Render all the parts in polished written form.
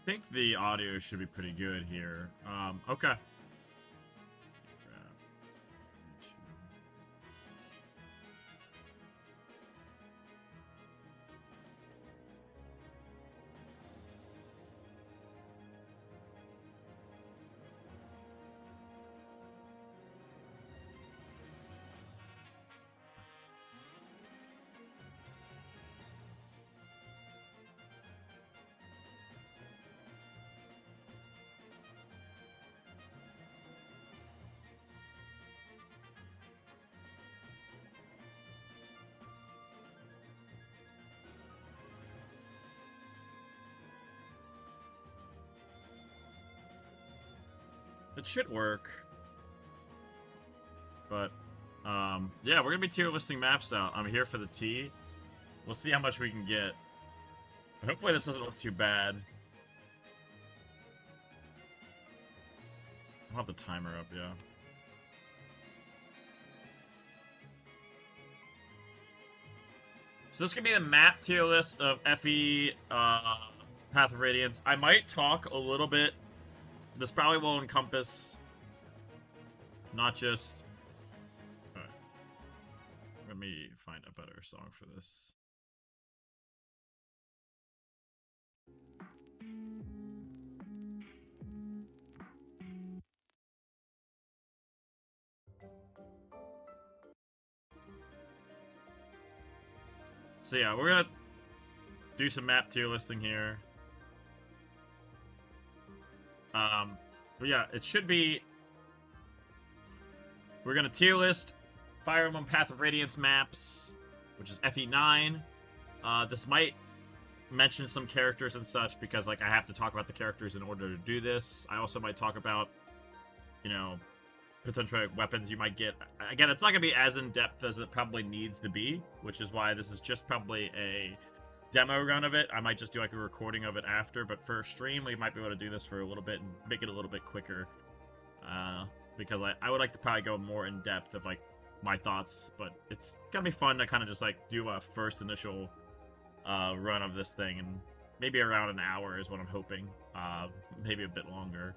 think the audio should be pretty good here. Okay. It should work. But, yeah, we're gonna be tier listing maps out. I'm here for the T. We'll see how much we can get. Hopefully this doesn't look too bad. I'll have the timer up, yeah. So this can be the map tier list of FE, Path of Radiance. I might talk a little bit. This probably will encompass not just... Alright. Let me find a better song for this. So yeah, we're gonna do some map tier listing here. But yeah, it should be... We're gonna tier list Fire Emblem Path of Radiance maps, which is FE9. This might mention some characters and such, because, like, I have to talk about the characters in order to do this. I also might talk about, you know, potential weapons you might get. Again, it's not gonna be as in-depth as it probably needs to be, which is why this is just probably a demo run of it. I might just do like a recording of it after, but for stream we might be able to do this for a little bit and make it a little bit quicker, because I would like to probably go more in depth of like my thoughts, but it's gonna be fun to kind of just like do a first initial run of this thing, and maybe around an hour is what I'm hoping, maybe a bit longer,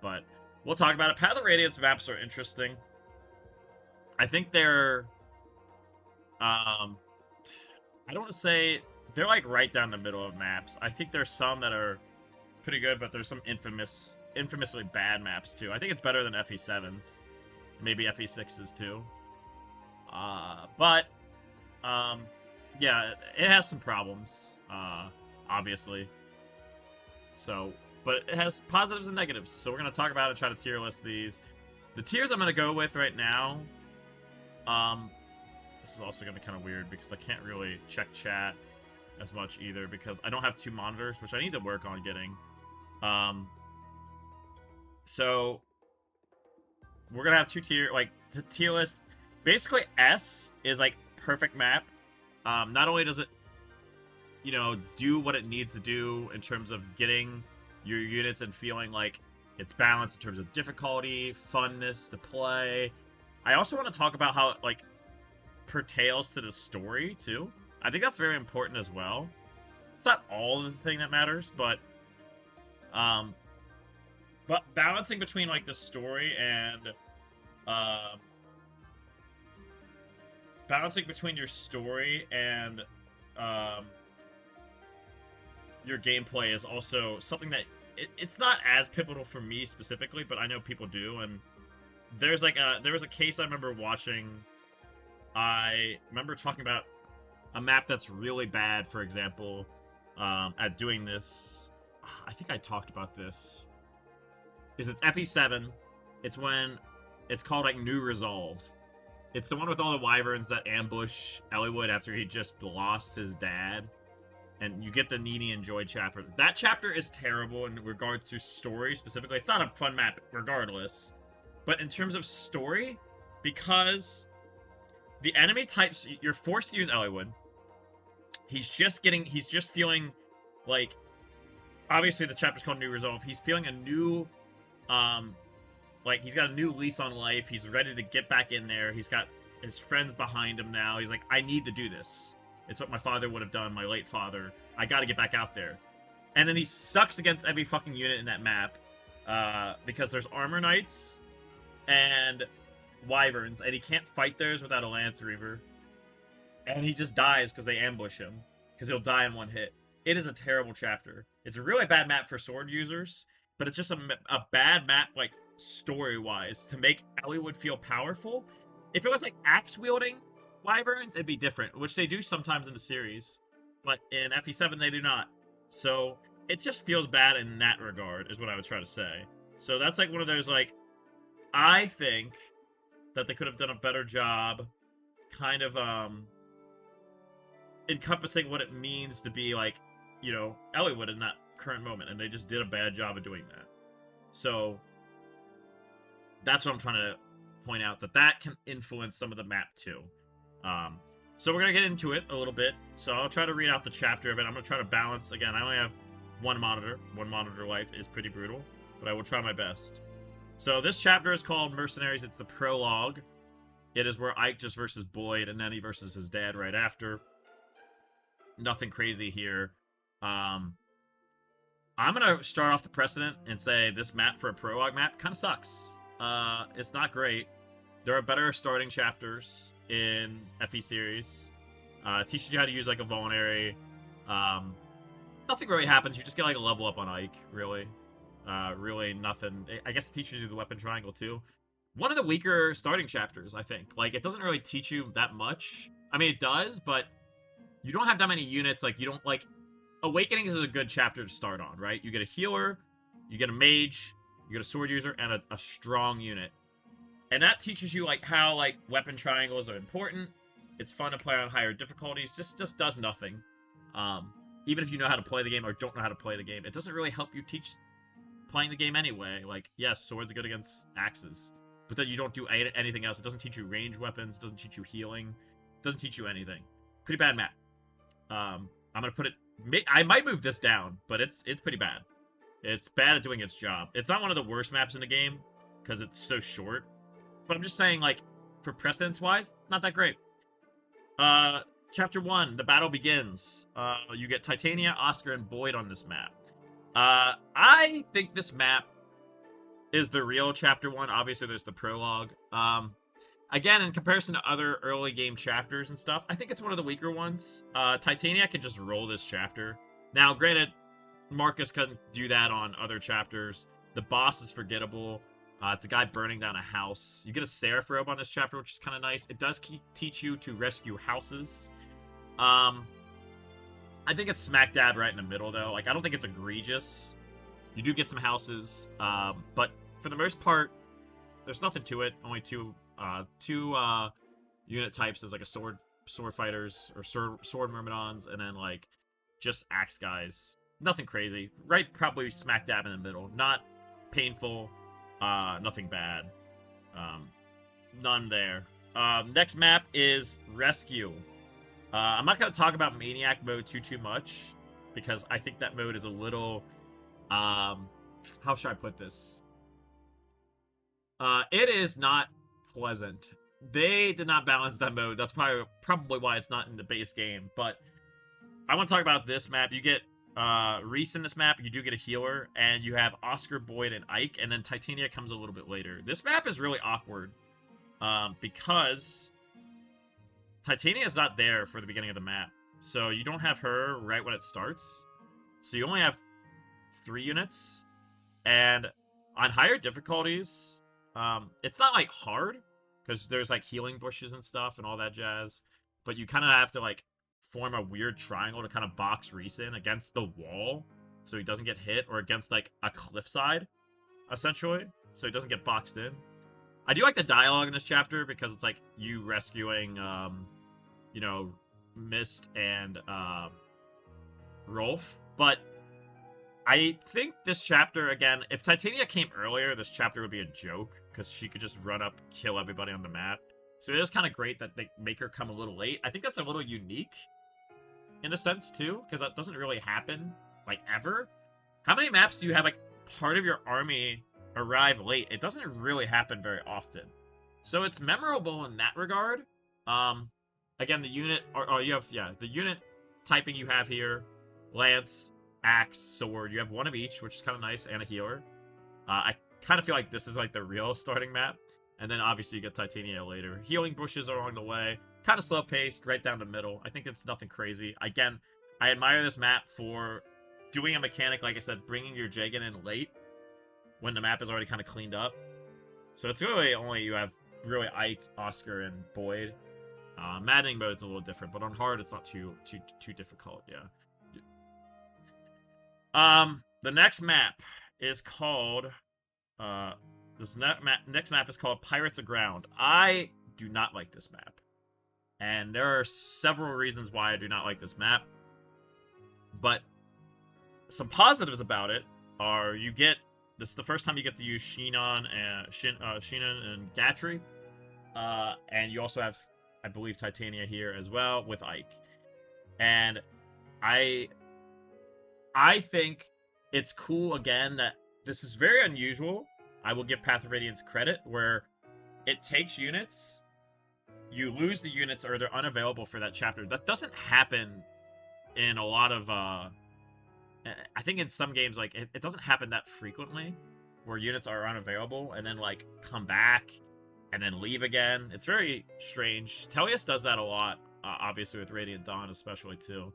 but we'll talk about it. Path of Radiance maps are interesting. I think they're I don't want to say they're like right down the middle of maps. I think there's some that are pretty good, but there's some infamously bad maps too. I think it's better than FE7's. Maybe FE6's too. Yeah, it has some problems, obviously. So, but it has positives and negatives. So we're going to talk about it and try to tier list these. The tiers I'm going to go with right now, this is also going to be kind of weird because I can't really check chat as much either because I don't have two monitors, which I need to work on getting. So we're gonna have two tier, like tier list. Basically, S is like perfect map. Not only does it, you know, do what it needs to do in terms of getting your units and feeling like it's balanced in terms of difficulty, funness to play. I also want to talk about how it like pertains to the story too. I think that's very important as well. It's not all the thing that matters, but balancing between like the story and balancing between your story and your gameplay is also something that it's not as pivotal for me specifically, but I know people do. And there's like there was a case I remember watching. I remember talking about a map that's really bad, for example, at doing this. I think I talked about this. It's FE7. It's when it's called like New Resolve. It's the one with all the wyverns that ambush Eliwood after he just lost his dad. And you get the Nini and Joy chapter. That chapter is terrible in regards to story specifically. It's not a fun map regardless. But in terms of story, because the enemy types, you're forced to use Eliwood. He's just feeling like, obviously the chapter's called New Resolve. He's feeling a new, like he's got a new lease on life. He's ready to get back in there. He's got his friends behind him now. He's like, I need to do this. It's what my father would have done, my late father. I got to get back out there. And then he sucks against every fucking unit in that map. Because there's Armor Knights and Wyverns, and he can't fight theirs without a Lance Reaver. And he just dies because they ambush him. Because he'll die in one hit. It is a terrible chapter. It's a really bad map for sword users, but it's just a bad map, like, story-wise, to make Eliwood feel powerful. If it was, like, axe-wielding Wyverns, it'd be different, which they do sometimes in the series. But in FE7, they do not. So, it just feels bad in that regard, is what I would try to say. So that's, like, one of those, like, I think that they could have done a better job kind of, encompassing what it means to be, like, you know, Eliwood in that current moment, and they just did a bad job of doing that. So, that's what I'm trying to point out, that can influence some of the map, too. So we're going to get into it a little bit. So I'll try to read out the chapter of it. I'm going to try to balance. Again, I only have one monitor. One monitor life is pretty brutal, but I will try my best. So this chapter is called Mercenaries. It's the prologue. It is where Ike just versus Boyd, and then he versus his dad right after. Nothing crazy here. I'm going to start off the precedent and say this map for a prologue map kind of sucks. It's not great. There are better starting chapters in FE series. It teaches you how to use, like, a vulnerary. Nothing really happens. You just get, like, a level up on Ike, really. Really nothing. I guess it teaches you the weapon triangle, too. One of the weaker starting chapters, I think. Like, it doesn't really teach you that much. I mean, it does, but you don't have that many units. Like, you don't, like... Awakenings is a good chapter to start on, right? You get a healer, you get a mage, you get a sword user, and a strong unit. And that teaches you, like, how, like, weapon triangles are important. It's fun to play on higher difficulties. Just does nothing. Even if you know how to play the game or don't know how to play the game, it doesn't really help you teach playing the game anyway. Like, yes, swords are good against axes, but then you don't do anything else. It doesn't teach you range weapons, doesn't teach you healing, doesn't teach you anything. Pretty bad map. I'm gonna put it... I might move this down, but it's pretty bad. It's bad at doing its job. It's not one of the worst maps in the game, because it's so short. But I'm just saying, like, for precedence-wise, not that great. Chapter 1, the battle begins. You get Titania, Oscar, and Boyd on this map. I think this map is the real Chapter 1. Obviously, there's the prologue. Again, in comparison to other early game chapters and stuff, I think it's one of the weaker ones. Titania can just roll this chapter. Now, granted, Marcus couldn't do that on other chapters. The boss is forgettable. It's a guy burning down a house. You get a Seraph robe on this chapter, which is kind of nice. It does teach you to rescue houses. I think it's smack dab right in the middle, though. Like, I don't think it's egregious. You do get some houses, but for the most part, there's nothing to it. Only two unit types. There's, like, a sword fighters, or sword myrmidons, and then, like, just axe guys. Nothing crazy. Right, probably smack dab in the middle. Not painful. Nothing bad. None there. Next map is Rescue. I'm not going to talk about Maniac mode too much, because I think that mode is a little, how should I put this? It is not pleasant. They did not balance that mode. That's probably why it's not in the base game, but I want to talk about this map. You get Reese in this map, you do get a healer, and you have Oscar, Boyd, and Ike, and then Titania comes a little bit later. This map is really awkward, because Titania is not there for the beginning of the map, so you don't have her right when it starts, so you only have 3 units, and on higher difficulties, it's not, like, hard, because there's, like, healing bushes and stuff and all that jazz, but you kind of have to, like, form a weird triangle to kind of box Reese in against the wall so he doesn't get hit, or against, like, a cliffside, essentially, so he doesn't get boxed in. I do like the dialogue in this chapter because it's, like, you rescuing, you know, Mist and Rolf, but I think this chapter, again, if Titania came earlier, this chapter would be a joke, because she could just run up, kill everybody on the map. So it is kind of great that they make her come a little late. I think that's a little unique, in a sense, too, because that doesn't really happen, like, ever. How many maps do you have, like, part of your army arrive late? It doesn't really happen very often. So it's memorable in that regard. Again, the unit, the unit typing you have here, Lance, axe, sword. You have one of each, which is kind of nice, and a healer. I kind of feel like this is like the real starting map. And then obviously you get Titania later. Healing bushes along the way. Kind of slow paced, right down the middle. I think it's nothing crazy. Again, I admire this map for doing a mechanic, like I said, bringing your Jagan in late when the map is already kind of cleaned up. So it's really only you have really Ike, Oscar, and Boyd. Maddening mode's a little different, but on hard it's not too difficult. Yeah. The next map is called next map is called Pirates Aground. I do not like this map. And there are several reasons why I do not like this map. But some positives about it are this is the first time you get to use Sheenan and Gatry. And you also have, I believe, Titania here as well with Ike. And I think it's cool, again, that this is very unusual. I will give Path of Radiance credit, where it takes units, you lose the units, or they're unavailable for that chapter. That doesn't happen in a lot of, I think in some games, like, it doesn't happen that frequently, where units are unavailable, and then, like, come back, and then leave again. It's very strange. Tellius does that a lot, obviously with Radiant Dawn especially, too.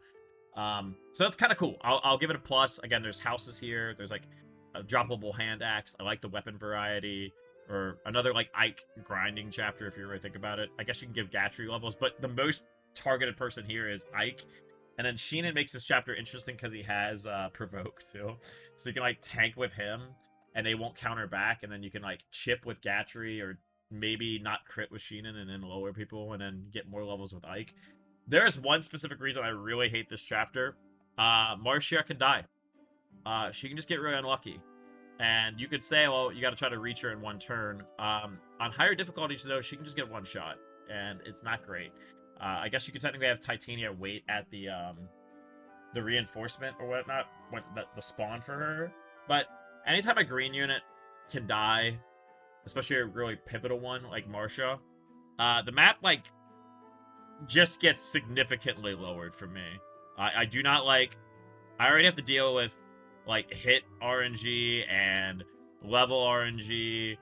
So that's kind of cool. I'll give it a plus. Again, there's houses here. There's, like, a droppable hand axe. I like the weapon variety. Or another, like, Ike grinding chapter, if you really think about it. I guess you can give Gatry levels, but the most targeted person here is Ike. And then Sheenan makes this chapter interesting because he has Provoke, too. So you can, like, tank with him, and they won't counter back, and then you can, like, chip with Gatry, or maybe not crit with Sheenan, and then lower people, and then get more levels with Ike. There's one specific reason I really hate this chapter. Marcia can die. She can just get really unlucky. And you could say, well, you got to try to reach her in one turn. On higher difficulties, though, she can just get one shot, and it's not great. I guess you could technically have Titania wait at the reinforcement or whatnot, the spawn for her. But anytime a green unit can die, especially a really pivotal one like Marcia, the map, like, just gets significantly lowered for me. I do not like... I already have to deal with, like, hit RNG and level RNG,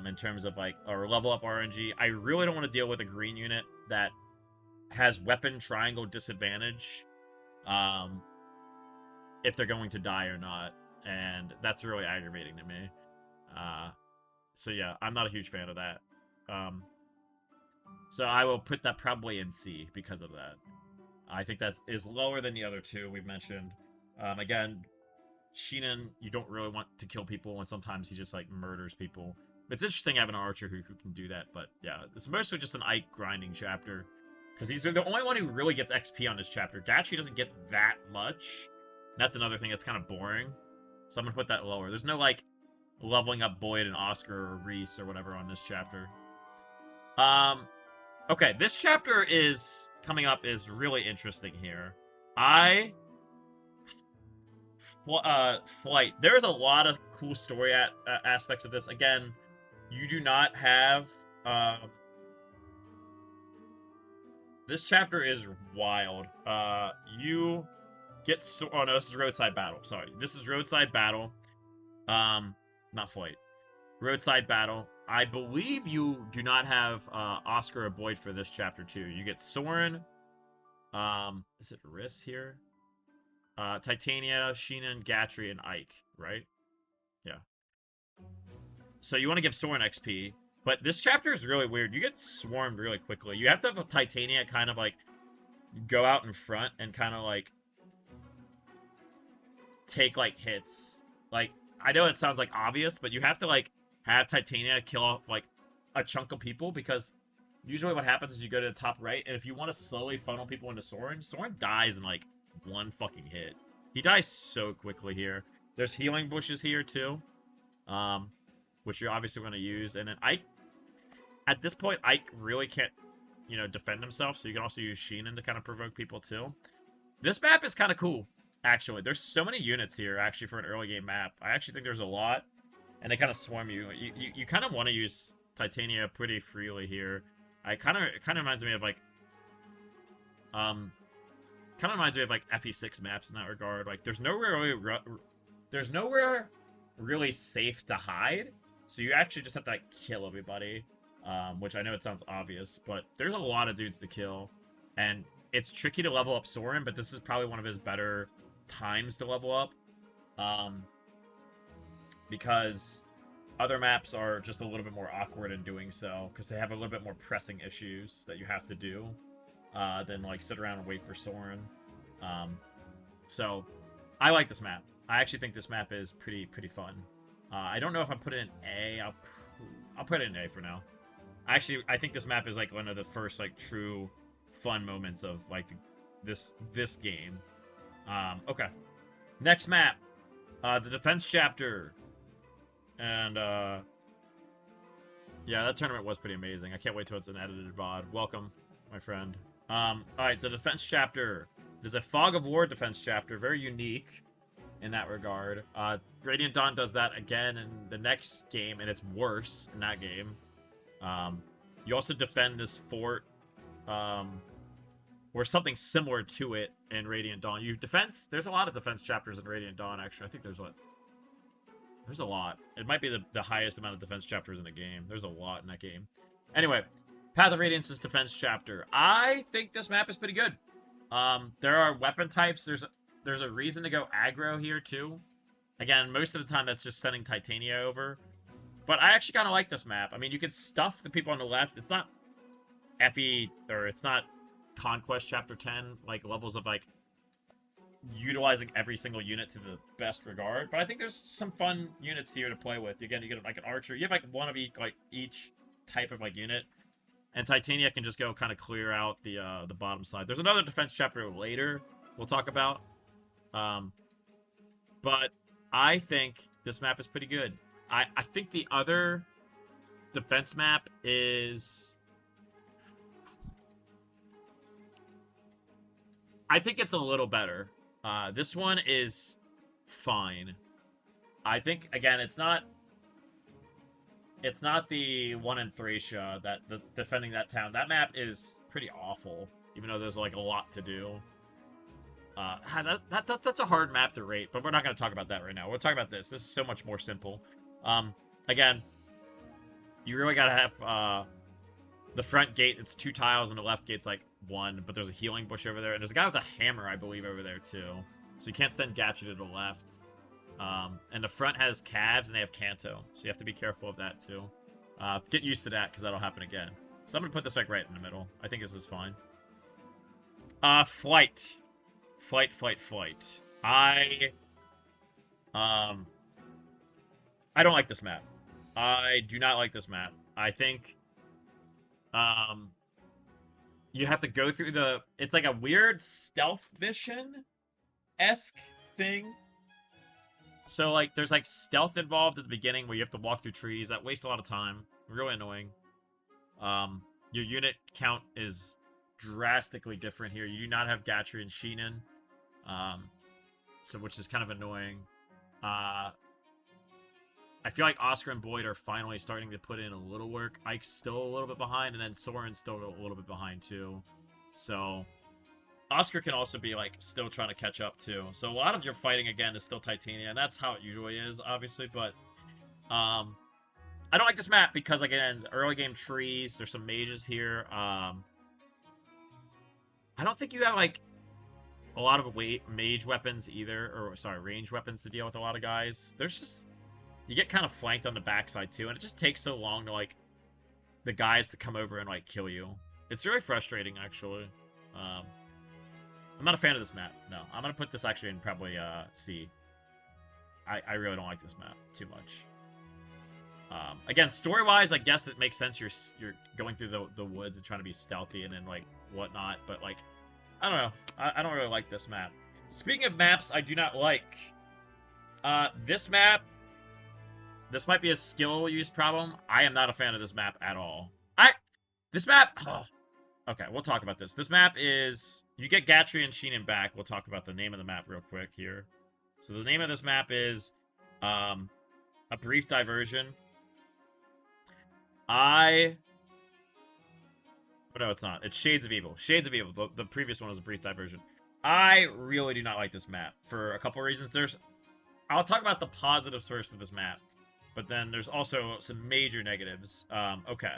in terms of, like, or level up RNG. I really don't want to deal with a green unit that has weapon triangle disadvantage, if they're going to die or not, and that's really aggravating to me. So yeah, I'm not a huge fan of that. So I will put that probably in C because of that. I think that is lower than the other two we've mentioned. Again, Sheenan, you don't really want to kill people, and sometimes he just, like, murders people. It's interesting having an archer who can do that, but yeah, it's mostly just an Ike grinding chapter, because he's the only one who really gets XP on this chapter. Gatry doesn't get that much. That's another thing that's kind of boring, so I'm gonna put that lower. There's no, like, leveling up Boyd and Oscar or Reese or whatever on this chapter. Okay, this chapter is coming up is really interesting here. Flight. There's a lot of cool story aspects of this. Again, you do not have... this chapter is wild. You get... oh, no, this is Roadside Battle. Sorry. This is Roadside Battle. Not Flight. Roadside Battle. I believe you do not have Oscar or Boyd for this chapter, too. You get Soren. Is it Riss here? Titania, Sheenan, Gatry, and Ike, right? Yeah. So you want to give Soren XP, but this chapter is really weird. You get swarmed really quickly. You have to have a Titania kind of, like, go out in front and kind of, like, take, like, hits. Like, I know it sounds, like, obvious, but you have to, like, have Titania kill off, like, a chunk of people, because usually what happens is you go to the top right, and if you want to slowly funnel people into Soren dies in, like, one fucking hit. He dies so quickly here. There's healing bushes here, too, which you're obviously going to use, and then Ike, at this point, Ike really can't, you know, defend himself, so you can also use Sheenan to kind of provoke people, too. This map is kind of cool, actually. There's so many units here, actually, for an early game map. I actually think there's a lot. And they kind of swarm you. You kind of want to use Titania pretty freely here. It kind of reminds me of, like, kind of reminds me of like FE6 maps in that regard. Like there's nowhere really safe to hide, so you actually just have to like kill everybody. Which I know it sounds obvious, but there's a lot of dudes to kill, and it's tricky to level up Soren, but this is probably one of his better times to level up, because other maps are just a little bit more awkward in doing so, because they have a little bit more pressing issues that you have to do, than like sit around and wait for Soren. So I like this map. I actually think this map is pretty fun. I don't know if I put it in A. I'll put it in A for now. Actually, I think this map is like one of the first like true fun moments of like this game. Okay. Next map, the defense chapter, and yeah, that tournament was pretty amazing. I can't wait till it's an edited VOD. Welcome, my friend. All right, the defense chapter. There's a Fog of War defense chapter, very unique in that regard. Radiant Dawn does that again in the next game, and it's worse in that game. You also defend this fort, or something similar to it in Radiant Dawn. There's a lot of defense chapters in Radiant Dawn, actually. I think there's a lot. It might be the highest amount of defense chapters in the game. There's a lot in that game. Anyway, Path of Radiance's defense chapter. I think this map is pretty good. There are weapon types. There's a reason to go aggro here, too. Again, most of the time that's just sending Titania over. But I actually kind of like this map. I mean, you can stuff the people on the left. It's not it's not Conquest Chapter 10, like, levels of, like, utilizing every single unit to the best regard. But I think there's some fun units here to play with. Again, you get, like, an archer. You have, like, one of each type of, like, unit. And Titania can just go kind of clear out the bottom side. There's another defense chapter later we'll talk about. But I think this map is pretty good. I think the other defense map is... I think it's a little better. This one is fine. I think, again, it's not the one in Thracia, defending that town. That map is pretty awful, even though there's, like, a lot to do. That's a hard map to rate, but we're not going to talk about that right now. We'll talk about this. This is so much more simple. Again, you really got to have the front gate. It's 2 tiles, and the left gate's like 1, but there's a healing bush over there, and there's a guy with a hammer, I believe, over there too. So you can't send Gatcher to the left. And the front has calves, and they have Kanto, so you have to be careful of that too. Get used to that, because that'll happen again. So I'm going to put this like right in the middle. I think this is fine. Flight. I don't like this map. I do not like this map. I think, you have to go through it's like a weird stealth mission-esque thing. So, like, there's, like, stealth involved at the beginning where you have to walk through trees. That wastes a lot of time. Really annoying. Your unit count is drastically different here. You do not have Gatry and Sheenan. Which is kind of annoying. I feel like Oscar and Boyd are finally starting to put in a little work. Ike's still a little bit behind, and then Soren's still a little bit behind, too. So, Oscar can also be, like, still trying to catch up, too. So, a lot of your fighting, again, is still Titania, and that's how it usually is, obviously, but, I don't like this map because, again, early game trees, there's some mages here. I don't think you have, like, a lot of mage weapons either, or, sorry, range weapons to deal with a lot of guys. There's just... You get kind of flanked on the backside, too, and it just takes so long to, like, the guys to come over and, like, kill you. It's really frustrating, actually. I'm not a fan of this map. No, I'm going to put this, actually, in probably, C. I really don't like this map too much. Again, story-wise, I guess it makes sense. You're going through the woods and trying to be stealthy and then, like, whatnot, but, like, I don't know. I don't really like this map. Speaking of maps I do not like, this map... This might be a skill use problem. I am not a fan of this map at all. This map... Oh, okay, we'll talk about this. This map is... You get Gatry and Sheenan back. We'll talk about the name of the map real quick here. So the name of this map is... A Brief Diversion. Oh, no, it's not. It's Shades of Evil. Shades of Evil. The previous one was A Brief Diversion. I really do not like this map for a couple reasons. I'll talk about the positives first with this map, but then there's also some major negatives. Okay,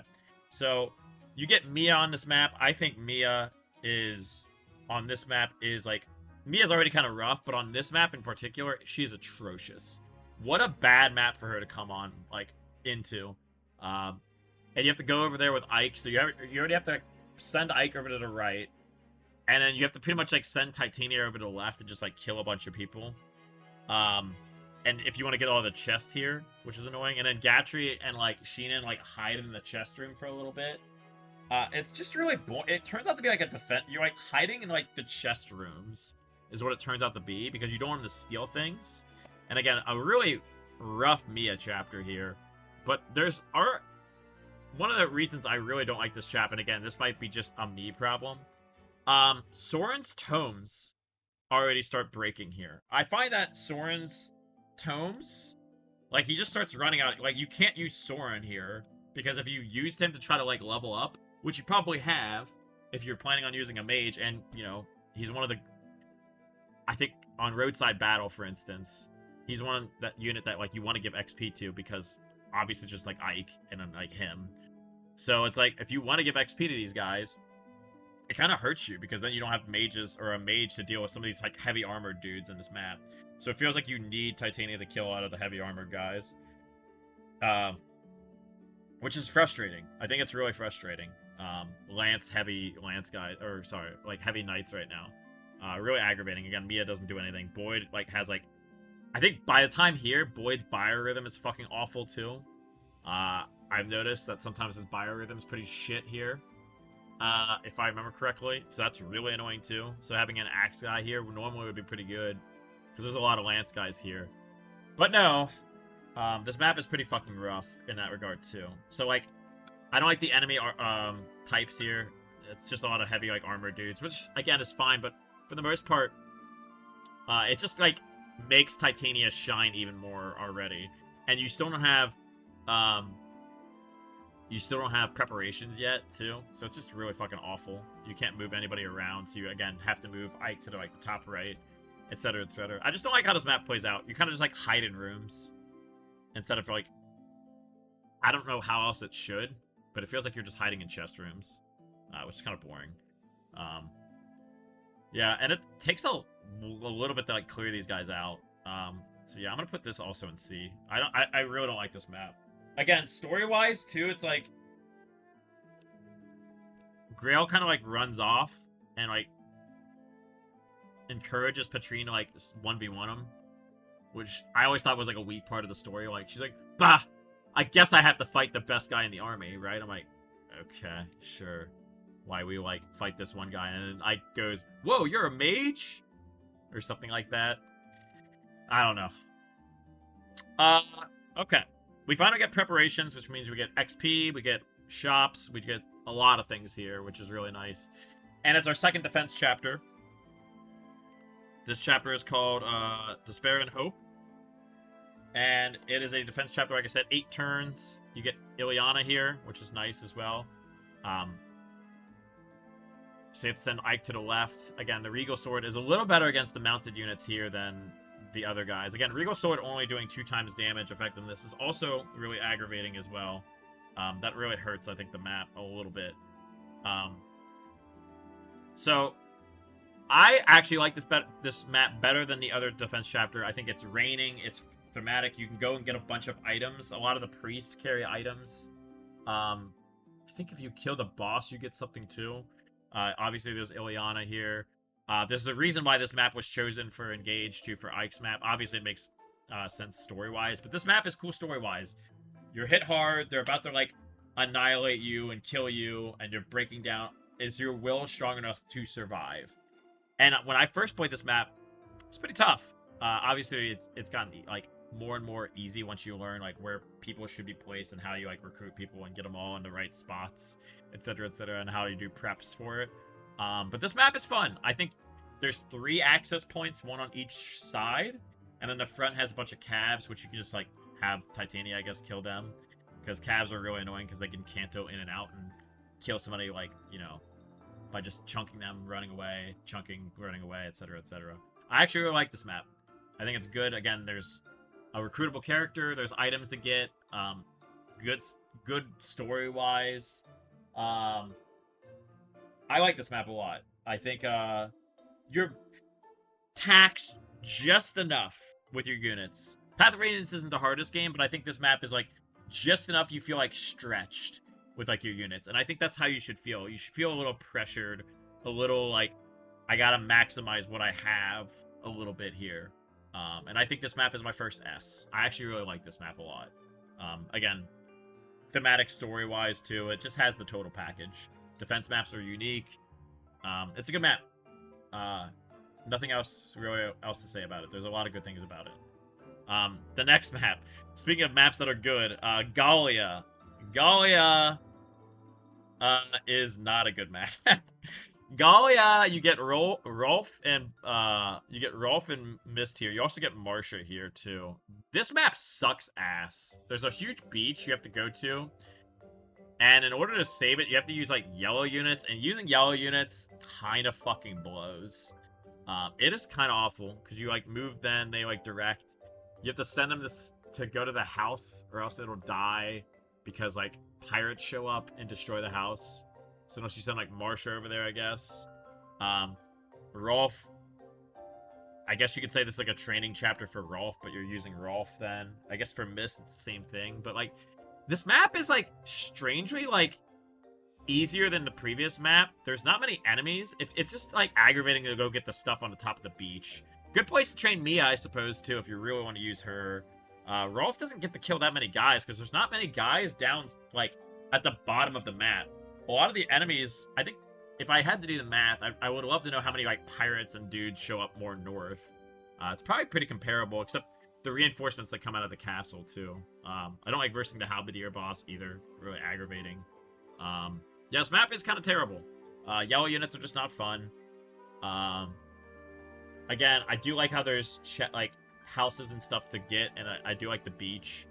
so you get Mia on this map. I think Mia is on this map is like Mia's already kind of rough, but on this map in particular, she's atrocious. What a bad map for her to come on like into. And you have to go over there with Ike, so you already have to send Ike over to the right, and then you have to pretty much like send Titania over to the left and just like kill a bunch of people. And if you want to get all the chest here, which is annoying, and then Gatry and like Sheenan like hide in the chest room for a little bit. It's just really boring. It turns out to be like a defense. You're like hiding in like the chest rooms is what it turns out to be because you don't want them to steal things. And again, a really rough Mia chapter here. But one of the reasons I really don't like this chapter, and again, this might be just a me problem. Soren's tomes already start breaking here. I find that Soren's tomes, like he just starts running out. Like you can't use Soren here because if you used him to try to like level up, which you probably have if you're planning on using a mage, and you know he's one of the, I think on Roadside Battle, for instance, he's one that unit that like you want to give XP to because obviously just like Ike and then like him. So it's like if you want to give XP to these guys, it kind of hurts you because then you don't have mages or a mage to deal with some of these like heavy armored dudes in this map. So it feels like you need Titania to kill out of the heavy armored guys, which is frustrating. I think it's really frustrating. Heavy Lance guys, or sorry, like heavy knights right now. Really aggravating. Again, Mia doesn't do anything. Boyd like has like, I think by the time here, Boyd's biorhythm is fucking awful too. I've noticed that sometimes his biorhythm is pretty shit here. If I remember correctly. So that's really annoying too. So having an axe guy here normally would be pretty good. Because there's a lot of lance guys here. But no. This map is pretty fucking rough in that regard too. So like, I don't like the enemy types here. It's just a lot of heavy like armored dudes. Which again is fine. But for the most part, it just like makes Titania shine even more already. And you still don't have preparations yet, too. So it's just really fucking awful. You can't move anybody around, so you, again, have to move Ike to the, like, the top right, etc., etc. I just don't like how this map plays out. You kind of just, like, hide in rooms instead of, like... I don't know how else it should, but it feels like you're just hiding in chest rooms, which is kind of boring. Yeah, and it takes a little bit to, like, clear these guys out. So, yeah, I'm gonna put this also in C. I really don't like this map. Again, story-wise, too, it's like... Grail kind of, like, runs off and, like, encourages Patrine to, like, 1v1 him. Which I always thought was, like, a weak part of the story. Like, she's like, bah! I guess I have to fight the best guy in the army, right? I'm like, okay, sure. Why we, like, fight this one guy? And then Ike goes, whoa, you're a mage? Or something like that. I don't know. Okay. We finally get preparations, which means we get XP, we get shops, we get a lot of things here, which is really nice. And it's our second defense chapter. This chapter is called Despair and Hope. And it is a defense chapter, like I said, 8 turns. You get Ileana here, which is nice as well. So you have to send Ike to the left. Again, the Regal Sword is a little better against the mounted units here than the other guys. Again, Regal Sword only doing 2 times damage effectiveness is also really aggravating as well. That really hurts, I think, the map a little bit. So, I actually like this map better than the other defense chapter. I think it's raining, it's thematic. You can go and get a bunch of items. A lot of the priests carry items. I think if you kill the boss, you get something too. Obviously, there's Ileana here. There's a reason why this map was chosen for Engage, too, for Ike's map. Obviously, it makes sense story-wise, but this map is cool story-wise. You're hit hard, they're about to, like, annihilate you and kill you, and you're breaking down. Is your will strong enough to survive? And when I first played this map, it's pretty tough. Obviously, it's gotten, like, more and more easy once you learn, like, where people should be placed and how you, like, recruit people and get them all in the right spots, etc., and how you do preps for it. But this map is fun. I think there's 3 access points, 1 on each side, and then the front has a bunch of calves, which you can just, like, have Titania, I guess, kill them. Because calves are really annoying because they can canto in and out and kill somebody, like, you know, by just chunking them, running away, chunking, running away, etc., etc. I actually really like this map. I think it's good. Again, there's a recruitable character. There's items to get. Good story-wise. I like this map a lot. I think you're taxed just enough with your units. Path of Radiance isn't the hardest game, but I think this map is like just enough you feel like stretched with like your units. And I think that's how you should feel. You should feel a little pressured, a little like I gotta maximize what I have a little bit here. And I think this map is my first S. I actually really like this map a lot. Again, thematic story-wise too. It just has the total package. Defense maps are unique. It's a good map. Nothing else really else to say about it. There's a lot of good things about it. The next map. Speaking of maps that are good, Gallia. Gallia is not a good map. Gallia, you get Rolf and Mist here. You also get Marsha here too. This map sucks ass. There's a huge beach you have to go to. And in order to save it, you have to use, like, yellow units. And using yellow units kind of fucking blows. It is kind of awful. Because you, like, move then, they, like, direct. You have to send them to go to the house. Or else it'll die. Because, like, pirates show up and destroy the house. So unless you send, like, Marsha over there, I guess. Rolf. I guess you could say this is, like, a training chapter for Rolf. But you're using Rolf then. I guess for Mist, it's the same thing. But, like... This map is, like, strangely, like, easier than the previous map. There's not many enemies. It's just, like, aggravating to go get the stuff on the top of the beach. Good place to train Mia, I suppose, too, if you really want to use her. Rolf doesn't get to kill that many guys, because there's not many guys down, like, at the bottom of the map. A lot of the enemies, I think, if I had to do the math, I would love to know how many, like, pirates and dudes show up more north. It's probably pretty comparable, except... the reinforcements that come out of the castle, too. I don't like versing the Halberdier boss, either. Really aggravating. Yeah, this map is kind of terrible. Yellow units are just not fun. Again, I do like how there's, like, houses and stuff to get, and I do like the beach.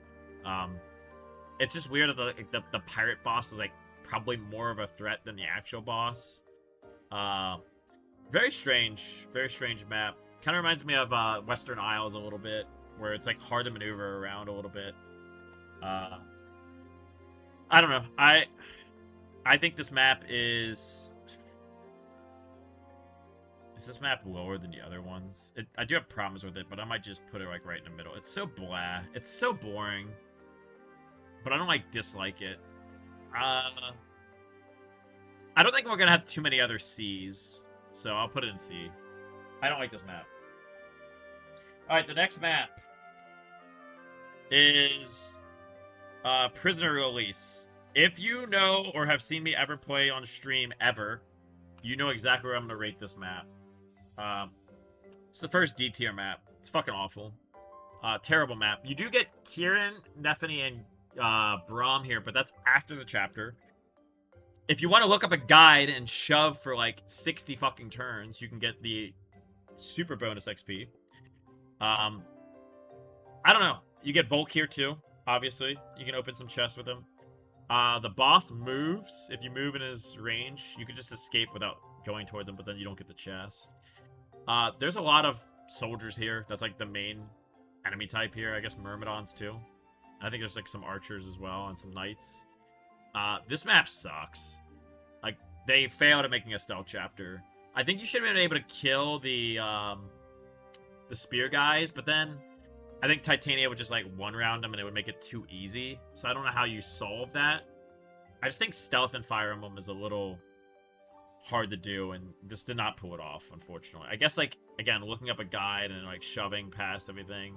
It's just weird that the pirate boss is, like, probably more of a threat than the actual boss. Very strange map. Kind of reminds me of Western Isles a little bit. Where it's, like, hard to maneuver around a little bit. I don't know. I think this map is... Is this map lower than the other ones? I do have problems with it, but I might just put it, like, right in the middle. It's so blah. It's so boring. But I don't, like, dislike it. I don't think we're gonna have too many other C's. So I'll put it in C. I don't like this map. Alright, the next map is Prisoner Release. If you know or have seen me ever play on stream ever, you know exactly where I'm going to rate this map. It's the first D tier map. It's fucking awful. Terrible map. You do get Kieran, Neffany, and Braum here, but that's after the chapter. If you want to look up a guide and shove for like 60 fucking turns, you can get the super bonus XP. I don't know. You get Volk here too, obviously. You can open some chests with him. The boss moves. If you move in his range, you can just escape without going towards him, but then you don't get the chest. There's a lot of soldiers here. That's like the main enemy type here. I guess Myrmidons too. I think there's like some archers as well and some knights. This map sucks. Like, they failed at making a stealth chapter. I think you should have been able to kill the spear guys, but then I think Titania would just, like, one-round them and it would make it too easy. So I don't know how you solve that. I just think stealth in Fire Emblem is a little hard to do, and this did not pull it off, unfortunately. I guess, like, again, looking up a guide and, like, shoving past everything.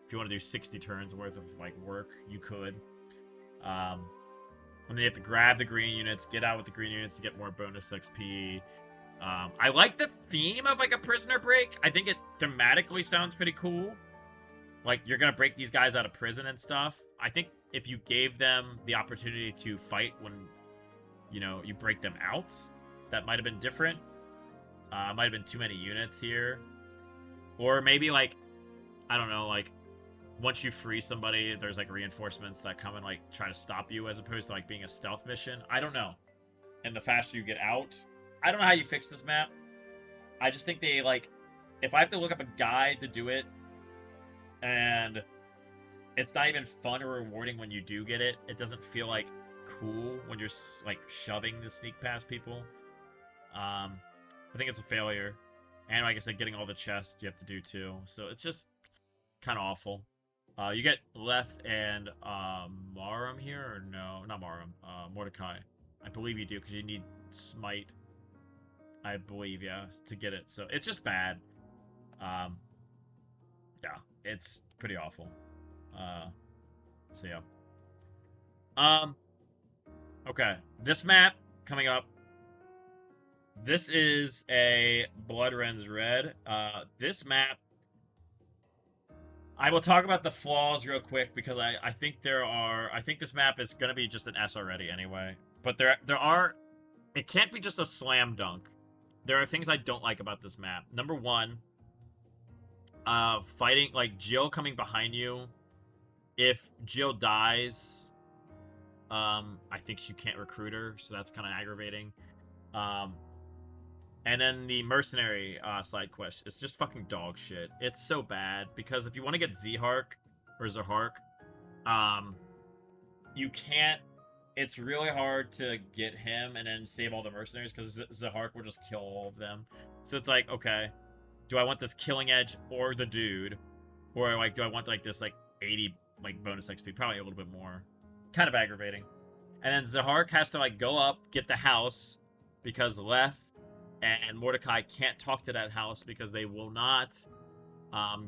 If you want to do 60 turns worth of, like, work, you could. And then you have to grab the green units, get out with the green units to get more bonus XP. I like the theme of, like, a prisoner break. I think it thematically sounds pretty cool. Like, you're gonna break these guys out of prison and stuff. I think if you gave them the opportunity to fight when, you know, you break them out, that might have been different. Might have been too many units here. Or maybe, like, I don't know, like, once you free somebody, there's, like, reinforcements that come and, like, try to stop you as opposed to, like, being a stealth mission. I don't know. And the faster you get out, I don't know how you fix this map. I just think they, like, if I have to look up a guide to do it, and it's not even fun or rewarding when you do get it, it doesn't feel, like, cool when you're, like, shoving the sneak past people. I think it's a failure. And, like I said, getting all the chests you have to do, too. So it's just kind of awful. You get Leth and Marum here, or no? Not Marum. Mordecai. I believe you do, because you need Smite. I believe, yeah, to get it. So it's just bad. Yeah, it's pretty awful. So yeah. Okay, this map coming up. This is a Blood Rends Red. This map, I will talk about the flaws real quick because I think I think this map is gonna be just an S already anyway. But there are, it can't be just a slam dunk. There are things I don't like about this map. Number one, fighting, like, Jill coming behind you. If Jill dies, I think you can't recruit her, so that's kind of aggravating. And then the mercenary side quest, it's just fucking dog shit. It's so bad, because if you want to get Zehark, or Zahark, you can't, it's really hard to get him and then save all the mercenaries, because Zahark will just kill all of them. So it's like, okay, do I want this killing edge or the dude? Or, like, do I want, like, this, like, 80, like, bonus XP? Probably a little bit more. Kind of aggravating. And then Zahark has to, like, go up, get the house, because Leth and Mordecai can't talk to that house because they will not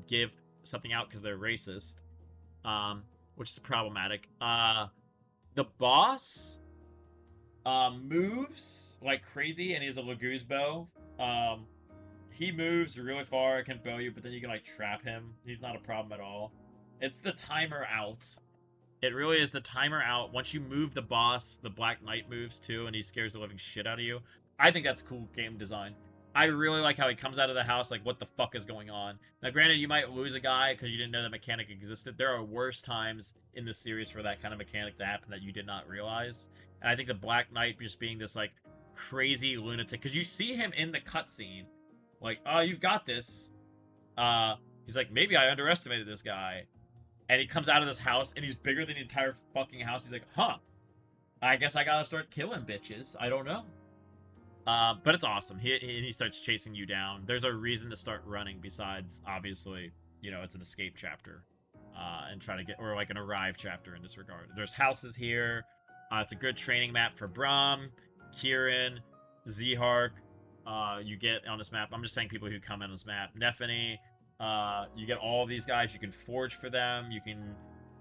give something out because they're racist, which is problematic. The boss moves like crazy, and he has a Laguz bow. He moves really far, can bow you, but then you can, like, trap him. He's not a problem at all. It's the timer out. It really is the timer out. Once you move the boss, the Black Knight moves too, and he scares the living shit out of you. I think that's cool game design. I really like how he comes out of the house like, what the fuck is going on? Now, granted, you might lose a guy because you didn't know that mechanic existed. There are worse times in the series for that kind of mechanic to happen that you did not realize. And I think the Black Knight just being this, like, crazy lunatic, because you see him in the cutscene, like, oh, you've got this. He's like, maybe I underestimated this guy. And he comes out of this house, and he's bigger than the entire fucking house. He's like, huh, I guess I gotta start killing bitches. I don't know. But it's awesome. He starts chasing you down. There's a reason to start running besides, obviously, you know, it's an escape chapter. And try to get, or like an arrive chapter in this regard. There's houses here. It's a good training map for Braum, Kieran, Zehark. You get on this map, I'm just saying people who come in on this map. Nephany. You get all of these guys. You can forge for them. You can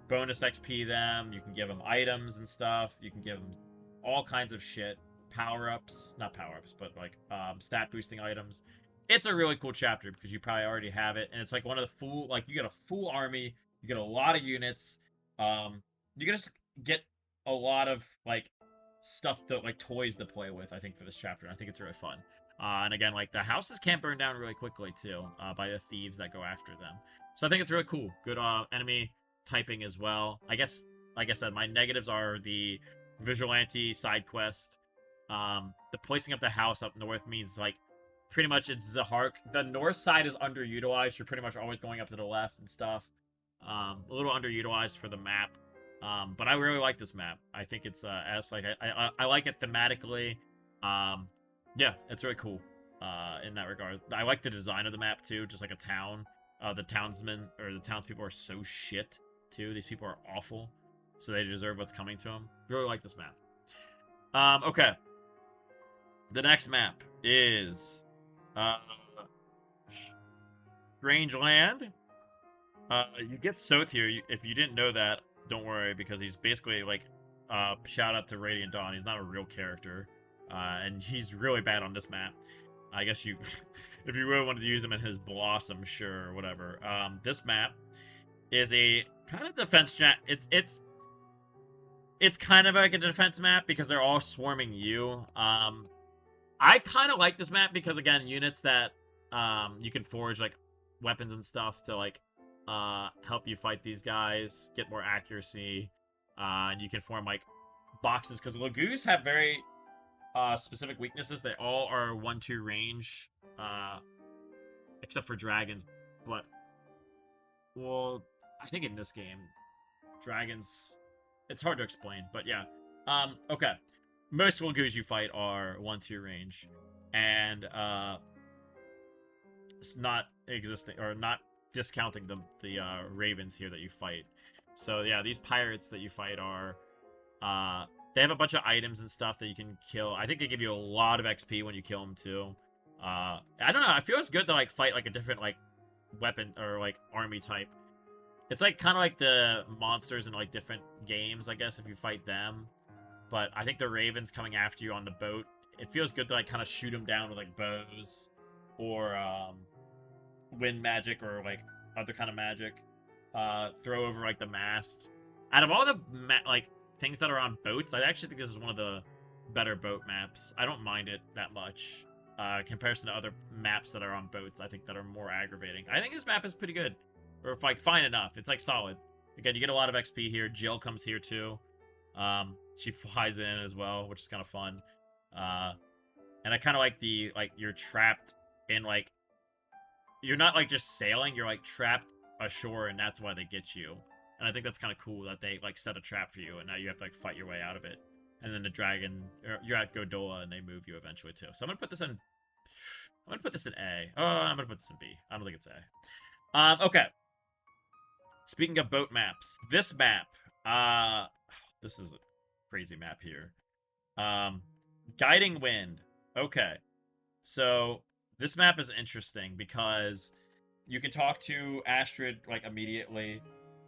bonus XP them. You can give them items and stuff. You can give them all kinds of shit. Power-ups. Not power-ups, but, like, stat boosting items. It's a really cool chapter because you probably already have it. And it's like one of the full, like, you get a full army. You get a lot of units. You can just get a lot of, like, stuff to, like, toys to play with, I think, for this chapter. I think it's really fun. And again, like, the houses can't burn down really quickly, too, by the thieves that go after them. So I think it's really cool. Good enemy typing as well. I guess, like I said, my negatives are the Vigilante side quest. The placing of the house up north means, like, pretty much it's Zahark. The north side is underutilized. You're pretty much always going up to the left and stuff. A little underutilized for the map. But I really like this map. I think it's S. Like, I like it thematically. Yeah, it's really cool in that regard. I like the design of the map too, just like a town. The townsmen or the townspeople are so shit too. These people are awful, so they deserve what's coming to them. Really like this map. Okay. The next map is Strange Land. You get Soth here. If you didn't know that, don't worry, because he's basically like shout out to Radiant Dawn. He's not a real character, and he's really bad on this map. I guess you, if you really wanted to use him in his Blossom, sure, or whatever. This map is a kind of defense map. It's kind of like a defense map because they're all swarming you. I kind of like this map because, again, units that you can forge, like, weapons and stuff to, like, help you fight these guys, get more accuracy, and you can form, like, boxes, because Laguz have very specific weaknesses. They all are 1/2 range, uh, except for dragons. But, well, I think in this game, dragons, it's hard to explain. But yeah, okay. Most Lagoos you fight are 1/2 range, and it's not existing or not discounting the ravens here that you fight. So yeah, these pirates that you fight are they have a bunch of items and stuff that you can kill. I think they give you a lot of XP when you kill them too. I don't know. I feel it's good to like fight like a different like weapon or like army type. It's like kind of like the monsters in like different games, I guess, if you fight them. But I think the ravens coming after you on the boat, it feels good to like kind of shoot them down with like bows or wind magic or like other kind of magic. Throw over like the mast. Out of all the like things that are on boats, I actually think this is one of the better boat maps. I don't mind it that much. Comparison to other maps that are on boats, I think that are more aggravating. I think this map is pretty good. Or if like fine enough. It's like solid. Again, you get a lot of XP here. Jill comes here too. She flies in as well, which is kind of fun. And I kind of like the like you're trapped in like you're not like just sailing, you're like trapped ashore, and that's why they get you. And I think that's kind of cool that they like set a trap for you, and now you have to like fight your way out of it. And then the dragon, you're at Godola, and they move you eventually too. So I'm gonna put this in. I'm gonna put this in A. Oh, I'm gonna put this in B. I don't think it's A. Okay. Speaking of boat maps, this map, this is a crazy map here. Guiding Wind. Okay. So this map is interesting because you can talk to Astrid like immediately.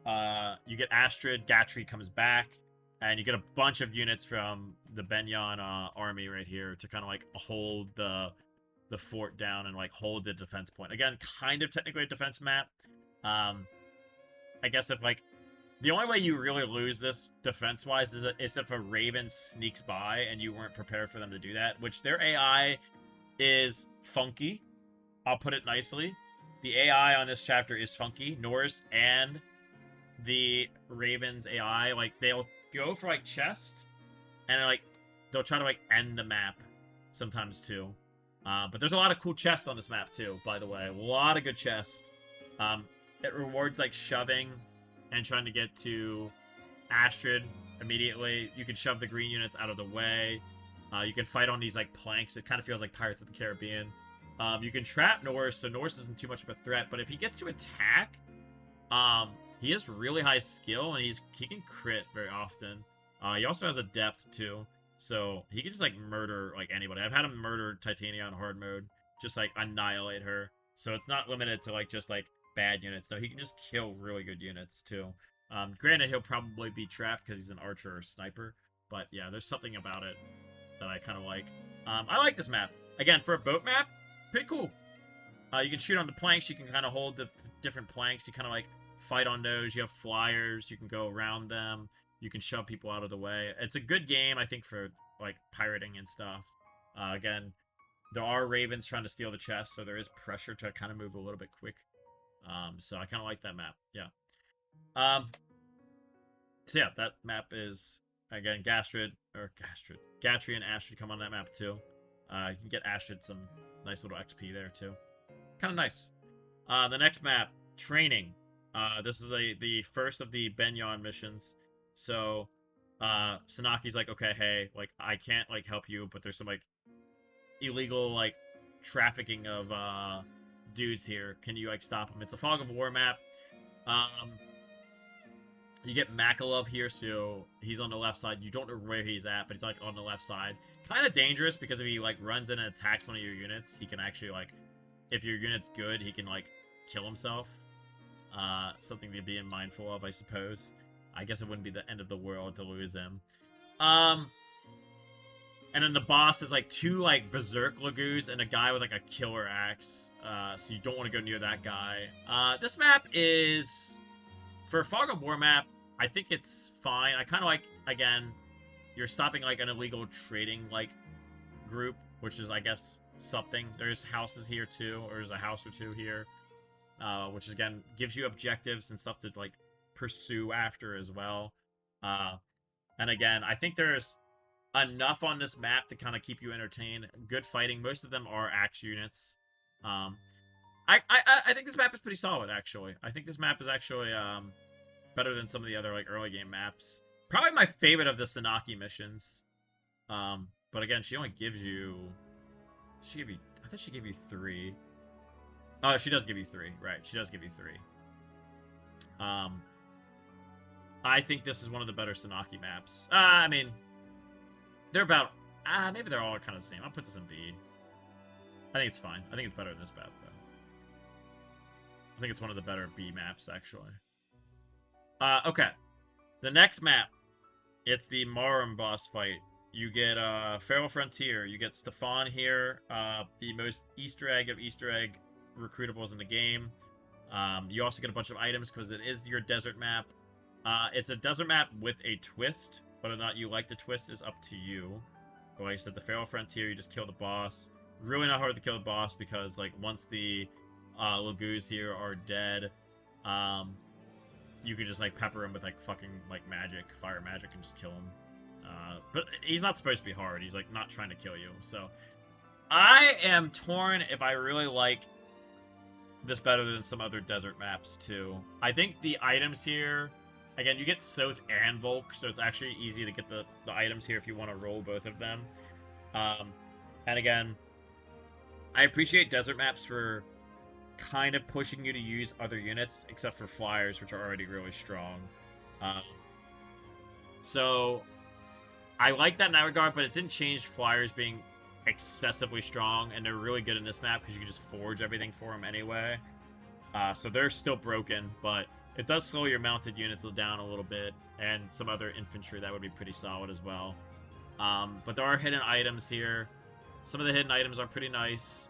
You get Astrid, Gatry comes back, and you get a bunch of units from the Benyon army right here to kind of like hold the fort down and like hold the defense point. Again, kind of technically a defense map. I guess if like the only way you really lose this defense-wise is if a Raven sneaks by and you weren't prepared for them to do that, which their AI is funky. I'll put it nicely. The AI on this chapter is funky. Norse and the Raven's AI, like, they'll go for, like, chest, and, like, they'll try to, like, end the map sometimes, too. But there's a lot of cool chests on this map, too, by the way. A lot of good chests. It rewards, like, shoving and trying to get to Astrid immediately. You can shove the green units out of the way. You can fight on these, like, planks. It kind of feels like Pirates of the Caribbean. You can trap Norse, so Norse isn't too much of a threat. But if he gets to attack, he has really high skill, and he can crit very often. He also has a depth, too. So he can just, like, murder, like, anybody. I've had him murder Titania on hard mode. Just, like, annihilate her. So it's not limited to, like, just, like, bad units. So he can just kill really good units, too. Granted, he'll probably be trapped because he's an archer or sniper. But, yeah, there's something about it that I kind of like. I like this map. Again, for a boat map, pretty cool. You can shoot on the planks. You can kind of hold the different planks. You kind of, like, fight on those. You have flyers. You can go around them. You can shove people out of the way. It's a good game, I think, for, like, pirating and stuff. Again, there are ravens trying to steal the chest, so there is pressure to kind of move a little bit quick. So I kind of like that map. Yeah. So yeah, that map is, again, Gatry and Astrid come on that map, too. You can get Astrid some nice little XP there, too. Kind of nice. The next map, Training. This is the first of the Benyon missions. So, Sanaki's like, okay, hey, like, I can't, like, help you, but there's some, like, illegal, like, trafficking of, dudes here. Can you, like, stop them? It's a Fog of War map. You get Makalov here, so he's on the left side. You don't know where he's at, but he's, like, on the left side. Kind of dangerous, because if he, like, runs in and attacks one of your units, he can actually, like, if your unit's good, he can, like, kill himself. Something to be mindful of, I suppose. I guess it wouldn't be the end of the world to lose him. And then the boss is, like, 2, like, Berserk Lagoos and a guy with, like, a killer axe. So you don't want to go near that guy. This map is... For a Fog of War map, I think it's fine. I kind of like, again, you're stopping, like, an illegal trading, like, group, which is, I guess, something. There's houses here, too, or there's a house or two here, which, again, gives you objectives and stuff to, like, pursue after as well. And, again, I think there's enough on this map to kind of keep you entertained. Good fighting. Most of them are axe units. Um, I think this map is pretty solid, actually. I think this map is actually better than some of the other like early game maps. Probably my favorite of the Sanaki missions. But again, she only gives you. She gave you. I thought she gave you 3. Oh, she does give you 3. Right, she does give you 3. I think this is one of the better Sanaki maps. I mean, they're about. Maybe they're all kind of the same. I'll put this in B. I think it's fine. I think it's better than this map, though. I think it's one of the better B maps, actually. Okay. The next map, it's the Marum boss fight. You get Feral Frontier. You get Stefan here, the most Easter egg of Easter egg recruitables in the game. You also get a bunch of items because it is your desert map. It's a desert map with a twist. Whether or not you like the twist is up to you. But like I said, the Feral Frontier, you just kill the boss. Really not hard to kill the boss because like once the Lagoos here are dead, you could just like pepper him with like fucking like magic, fire magic, and just kill him. But he's not supposed to be hard. He's like not trying to kill you. So I am torn if I really like this better than some other desert maps too. I think the items here, again, you get Soth and Volk, so it's actually easy to get the items here if you want to roll both of them. And again, I appreciate desert maps for kind of pushing you to use other units, except for flyers, which are already really strong. So I like that in that regard, but it didn't change flyers being excessively strong, and they're really good in this map because you can just forge everything for them anyway. So they're still broken, but it does slow your mounted units down a little bit, and some other infantry that would be pretty solid as well. But there are hidden items here. Some of the hidden items are pretty nice.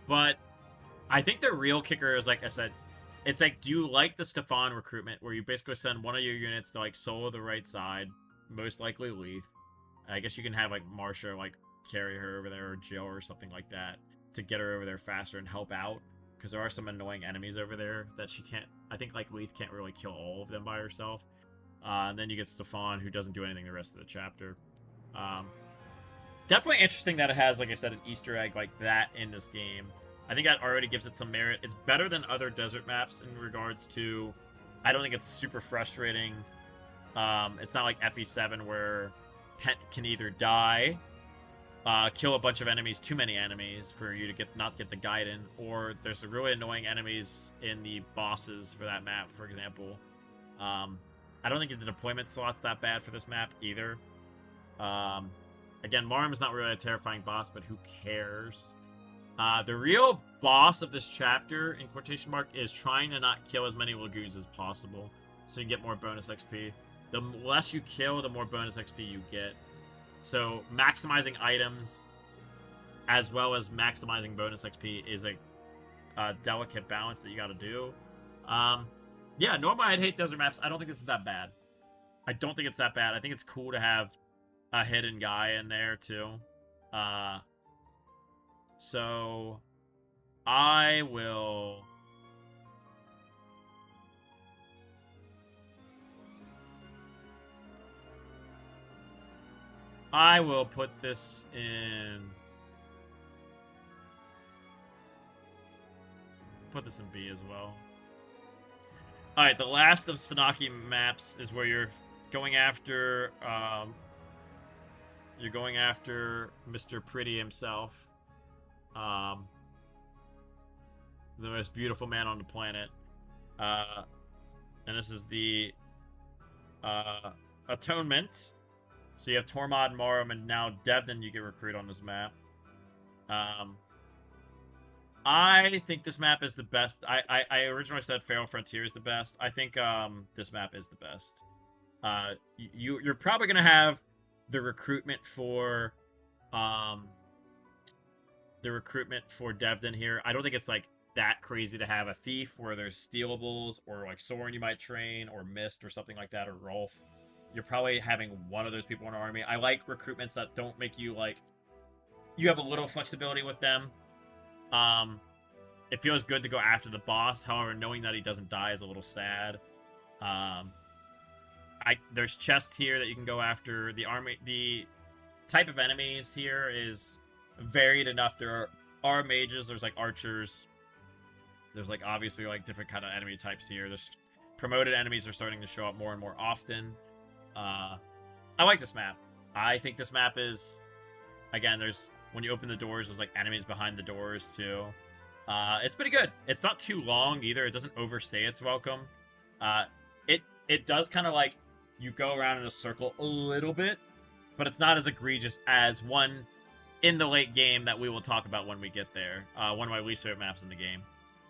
But I think the real kicker is, like I said, it's like, do you like the Stefan recruitment, where you basically send one of your units to, like, solo the right side, most likely Leith. I guess you can have, like, Marsha, like, carry her over there, or Jill, or something like that, to get her over there faster and help out, because there are some annoying enemies over there that she can't, I think, like, Leith can't really kill all of them by herself. And then you get Stefan, who doesn't do anything the rest of the chapter. Definitely interesting that it has, like I said, an Easter egg like that in this game. I think that already gives it some merit. It's better than other desert maps in regards to... I don't think it's super frustrating. It's not like FE7 where Pet can either die, kill a bunch of enemies, too many enemies for you to not get the Gaiden, or there's some really annoying enemies in the bosses for that map, for example. I don't think the deployment slot's that bad for this map either. Again, Marum's not really a terrifying boss, but who cares? The real boss of this chapter, in quotation mark, is trying to not kill as many Lagoos as possible, so you get more bonus XP. The less you kill, the more bonus XP you get. So maximizing items, as well as maximizing bonus XP, is a delicate balance that you gotta do. Yeah, normally I'd hate desert maps. I don't think this is that bad. I don't think it's that bad. I think it's cool to have a hidden guy in there, too. So I will... put this in... Put this in B as well. Alright, the last of Sanaki maps is where you're going after... you're going after Mr. Pretty himself. The most beautiful man on the planet. And this is the Atonement. So you have Tormod, Marum, and now Devdin you can recruit on this map. I think this map is the best. I originally said Feral Frontier is the best. I think this map is the best. You're probably going to have the recruitment for Devdin here. I don't think it's like that crazy to have a thief where there's stealables, or like Soren you might train, or Mist or something like that, or Rolf. You're probably having one of those people in an army. I like recruitments that don't make you like... You have a little flexibility with them. It feels good to go after the boss. However, knowing that he doesn't die is a little sad. there's chests here that you can go after. The type of enemies here is varied enough. There are mages, there's like archers, there's like obviously like different kind of enemy types here. There's promoted enemies are starting to show up more and more often. I like this map. I think this map is, again, there's when you open the doors, there's like enemies behind the doors too. It's pretty good. It's not too long either. It doesn't overstay its welcome. It does kind of like you go around in a circle a little bit, but it's not as egregious as one in the late game that we will talk about when we get there. One of my least favorite maps in the game.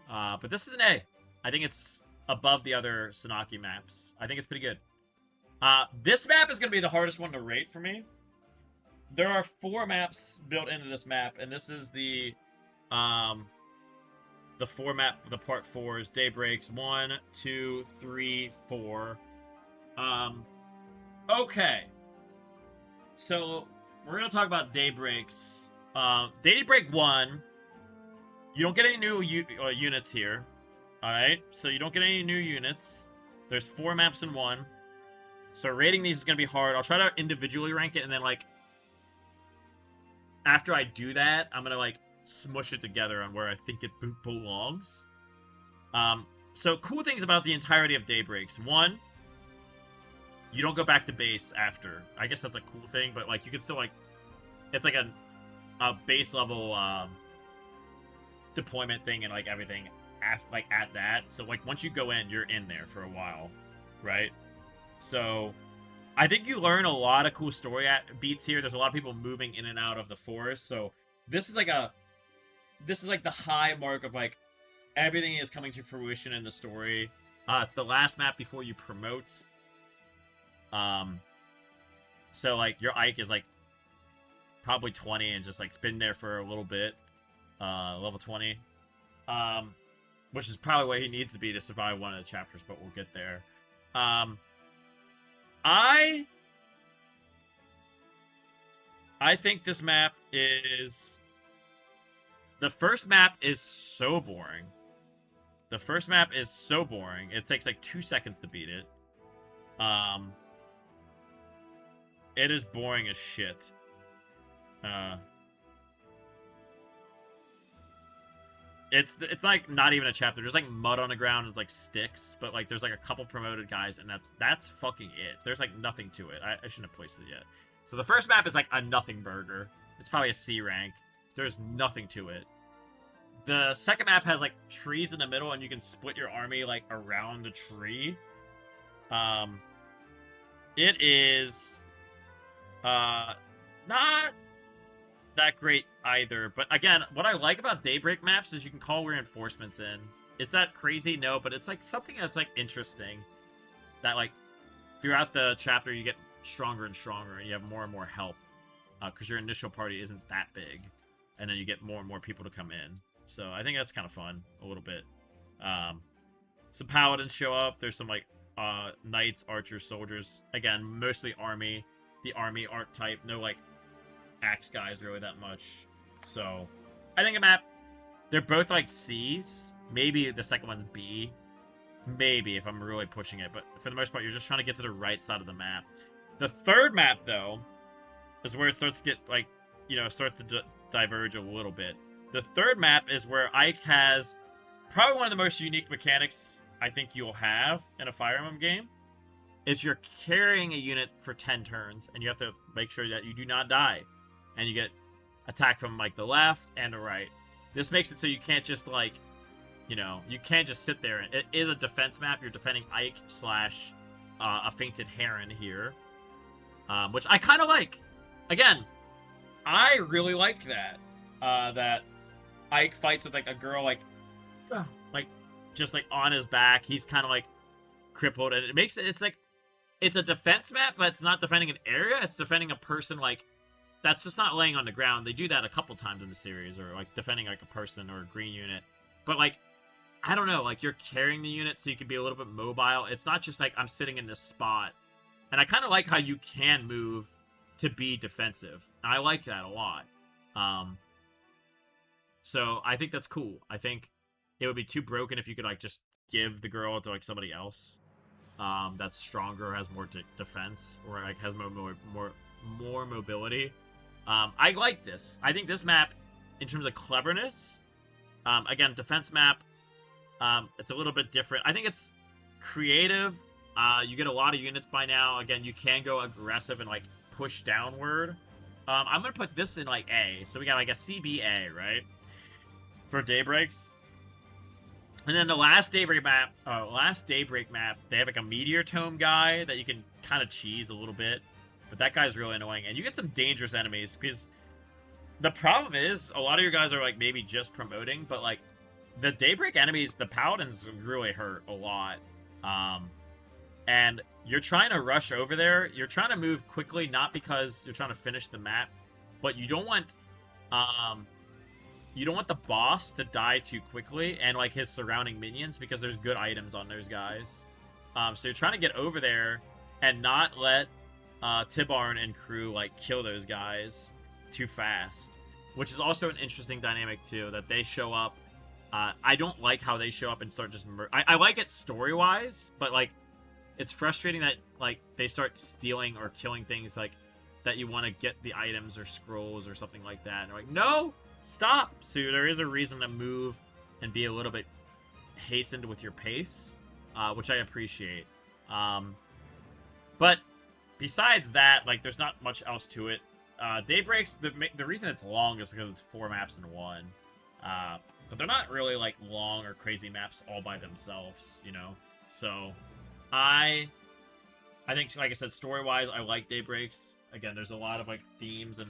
But this is an A. I think it's above the other Sanaki maps. I think it's pretty good. This map is going to be the hardest one to rate for me. There are 4 maps built into this map, and this is the 4 map, the part 4 is Daybreaks. 1, 2, 3, 4. Okay. So, we're going to talk about Daybreaks. Daybreak 1, you don't get any new units here. Alright? So, you don't get any new units. There's 4 maps in 1. So, rating these is going to be hard. I'll try to individually rank it, and then, like, after I do that, I'm going to, like, smush it together on where I think it belongs. So, cool things about the entirety of Daybreaks. 1, you don't go back to base after. I guess that's a cool thing, but, like, you can still, like... It's, like, a base level, deployment thing and, like, everything at that. So, like, once you go in, you're in there for a while, right? So, I think you learn a lot of cool story beats here. There's a lot of people moving in and out of the forest, so this is like the high mark of, like, everything is coming to fruition in the story. It's the last map before you promote. So, like, your Ike is, like, probably 20 and just, like, been there for a little bit. Level 20. Which is probably what he needs to be to survive one of the chapters, but we'll get there. I think this map is... The first map is so boring. The first map is so boring. It takes like 2 seconds to beat it. It is boring as shit. It's like not even a chapter. There's like mud on the ground. It's like sticks, but like there's like a couple promoted guys, and that's fucking it. There's like nothing to it. I shouldn't have placed it yet. So the first map is like a nothing burger. It's probably a C rank. There's nothing to it. The second map has like trees in the middle, and you can split your army like around the tree. It is not that great either. But again, what I like about Daybreak maps is you can call reinforcements in. Is that crazy? No, but it's like something that's like interesting. That like throughout the chapter you get stronger and stronger, and you have more and more help because your initial party isn't that big, and then you get more and more people to come in. So I think that's kind of fun a little bit. Some paladins show up. There's some like knights, archers, soldiers. Again, mostly army. The army archetype. No like axe guys really that much. So I think a map. They're both like C's. Maybe the second one's B. Maybe if I'm really pushing it, but for the most part, you're just trying to get to the right side of the map. The third map, though, is where it starts to get, like, you know, starts to diverge a little bit. The third map is where Ike has probably one of the most unique mechanics I think you'll have in a Fire Emblem game. Is you're carrying a unit for 10 turns, and you have to make sure that you do not die. And you get attacked from, like, the left and the right. This makes it so you can't just, like, you know, you can't just sit there. It is a defense map. You're defending Ike slash a fainted heron here. Which I kind of like. Again, I really like that. That Ike fights with, like, a girl, like, just, like, on his back. He's kind of, like, crippled. And it makes it, it's, like, it's a defense map, but it's not defending an area. It's defending a person, like, that's just not laying on the ground. They do that a couple times in the series. Or, like, defending, like, a person or a green unit. But, like, I don't know, like, you're carrying the unit so you can be a little bit mobile. It's not just like, I'm sitting in this spot. And I kind of like how you can move to be defensive. And I like that a lot. So I think that's cool. I think it would be too broken if you could, like, just give the girl to, like, somebody else. that's stronger, has more defense, or like has more mobility. I like this. I think this map, in terms of cleverness, again, defense map, it's a little bit different. I think it's creative. You get a lot of units by now. Again, you can go aggressive and like push downward. I'm gonna put this in like A. So we got like a CBA, right? For Daybreaks. And then the last Daybreak map, they have like a Meteor Tome guy that you can kind of cheese a little bit. But that guy's really annoying. And you get some dangerous enemies, because the problem is, a lot of your guys are like maybe just promoting, but like the Daybreak enemies, the Paladins really hurt a lot. And you're trying to rush over there. You're trying to move quickly, not because you're trying to finish the map, but you don't want the boss to die too quickly, and like his surrounding minions, because there's good items on those guys. So you're trying to get over there and not let Tibarn and crew like kill those guys too fast, which is also an interesting dynamic too, that they show up. I don't like how they show up and start just I like it story-wise, but like it's frustrating that like they start stealing or killing things like that you want to get the items or scrolls or something like that. And they're like, no, stop. So there is a reason to move and be a little bit hastened with your pace, which I appreciate. But besides that, like, there's not much else to it. Daybreaks, the reason it's long is because it's 4 maps in one. But they're not really like long or crazy maps all by themselves, you know. So I think, like I said, story-wise, I like Daybreaks. Again, there's a lot of like themes and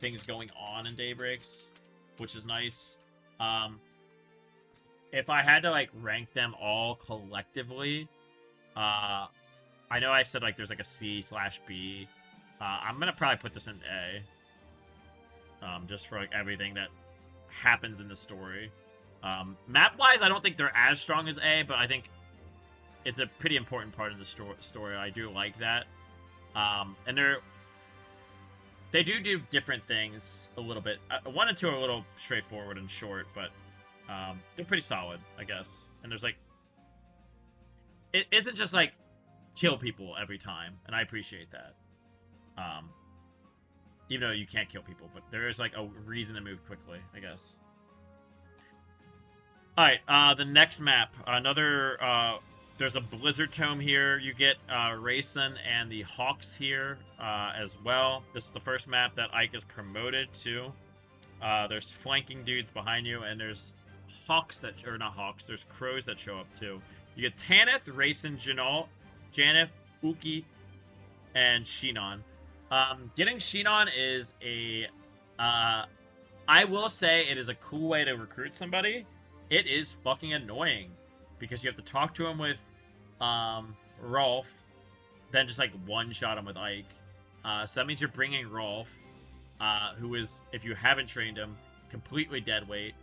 things going on in Daybreaks, which is nice. If I had to like rank them all collectively, I know I said like there's like a C/B. I'm gonna probably put this in A, just for like everything that happens in the story. Map-wise, I don't think they're as strong as A, but I think it's a pretty important part of the story. I do like that. And they do different things a little bit. 1 and 2 are a little straightforward and short, but they're pretty solid, I guess. And there's like, it isn't just like kill people every time, and I appreciate that. Even though you can't kill people, but there is like a reason to move quickly, I guess. Alright, the next map. There's a Blizzard Tome here. You get Rayson and the Hawks here as well. This is the first map that Ike is promoted to. There's flanking dudes behind you, and there's Hawks or not Hawks, there's Crows that show up too. You get Tanith, Rayson, Janeth, Uki, and Shinon. Getting Shinon is I will say it is a cool way to recruit somebody. It is fucking annoying, because you have to talk to him with Rolf, then just like one-shot him with Ike. So that means you're bringing Rolf, who is, if you haven't trained him, completely dead weight.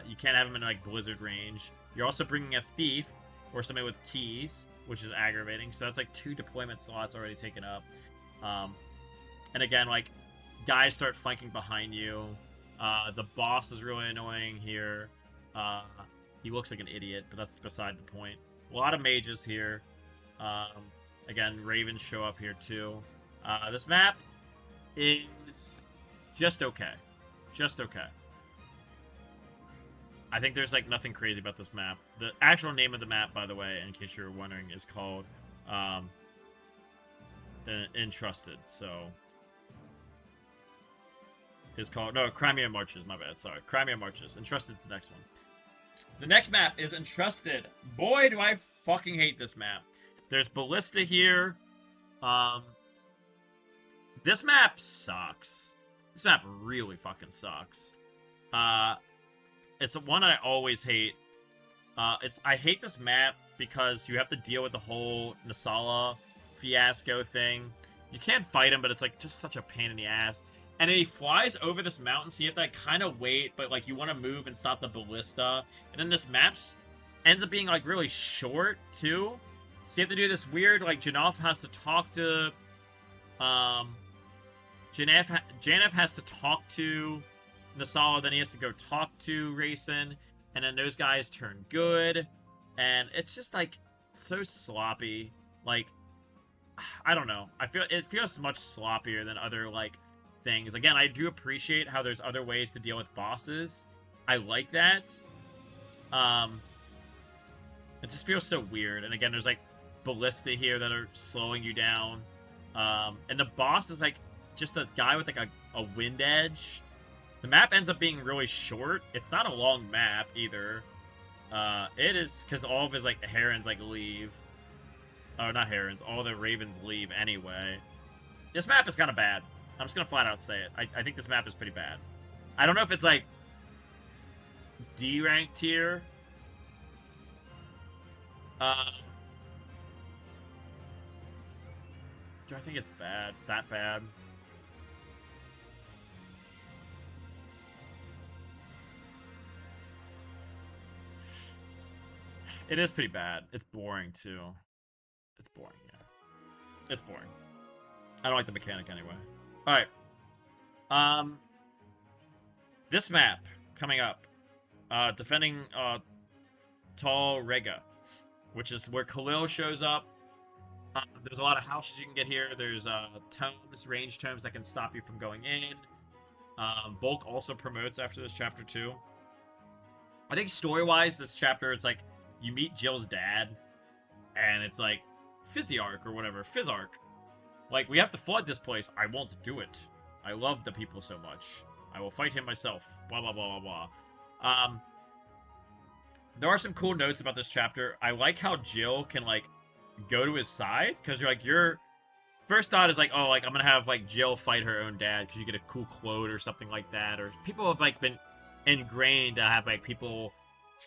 You can't have him in like Blizzard range. You're also bringing a Thief, or somebody with keys, which is aggravating. So that's like 2 deployment slots already taken up. And again, like, guys start flanking behind you. The boss is really annoying here. He looks like an idiot, but that's beside the point. A lot of mages here. Again, ravens show up here too. This map is just okay. Just okay. I think there's like nothing crazy about this map. The actual name of the map, by the way, in case you're wondering, is called Entrusted. So it's called, no, Crimea Marches, my bad, sorry. Crimea Marches. Entrusted's the next one. The next map is Entrusted. Boy, do I fucking hate this map. There's Ballista here. This map sucks. This map really fucking sucks. It's one I always hate. I hate this map because you have to deal with the whole Nasala fiasco thing. You can't fight him, but it's like just such a pain in the ass. And then he flies over this mountain, so you have to like kind of wait, but like you want to move and stop the ballista. And then this map ends up being like really short too. So you have to do this weird, like Janeth has to talk to Janeth has to talk to Nasala, then he has to go talk to Rayson, and then those guys turn good. And it's just like so sloppy. Like, I don't know. I feel it feels much sloppier than other like things. Again, I do appreciate how there's other ways to deal with bosses. I like that. It just feels so weird. And again, there's like ballista here that are slowing you down. And the boss is like just a guy with like a wind edge. The map ends up being really short. It's not a long map either. It is because all of his like herons like leave. Oh, not herons. All the ravens leave anyway. This map is kind of bad. I'm just gonna flat out say it. I think this map is pretty bad. I don't know if it's like D rank tier. Do I think it's bad? That bad? It is pretty bad. It's boring too. It's boring, yeah. It's boring. I don't like the mechanic anyway. Alright. This map coming up. Defending Tall Rega, which is where Khalil shows up. There's a lot of houses you can get here. There's tomes, range tomes that can stop you from going in. Volk also promotes after this chapter too. I think story-wise, this chapter, it's like you meet Jill's dad, and it's like Physiarch or whatever, Physarch. Like, we have to flood this place. I won't do it. I love the people so much. I will fight him myself. Blah, blah, blah, blah, blah. There are some cool notes about this chapter. I like how Jill can, like, go to his side. Because you're like, your first thought is like, oh, like, I'm going to have, like, Jill fight her own dad. Because you get a cool quote or something like that. Or people have, like, been ingrained to have, like, people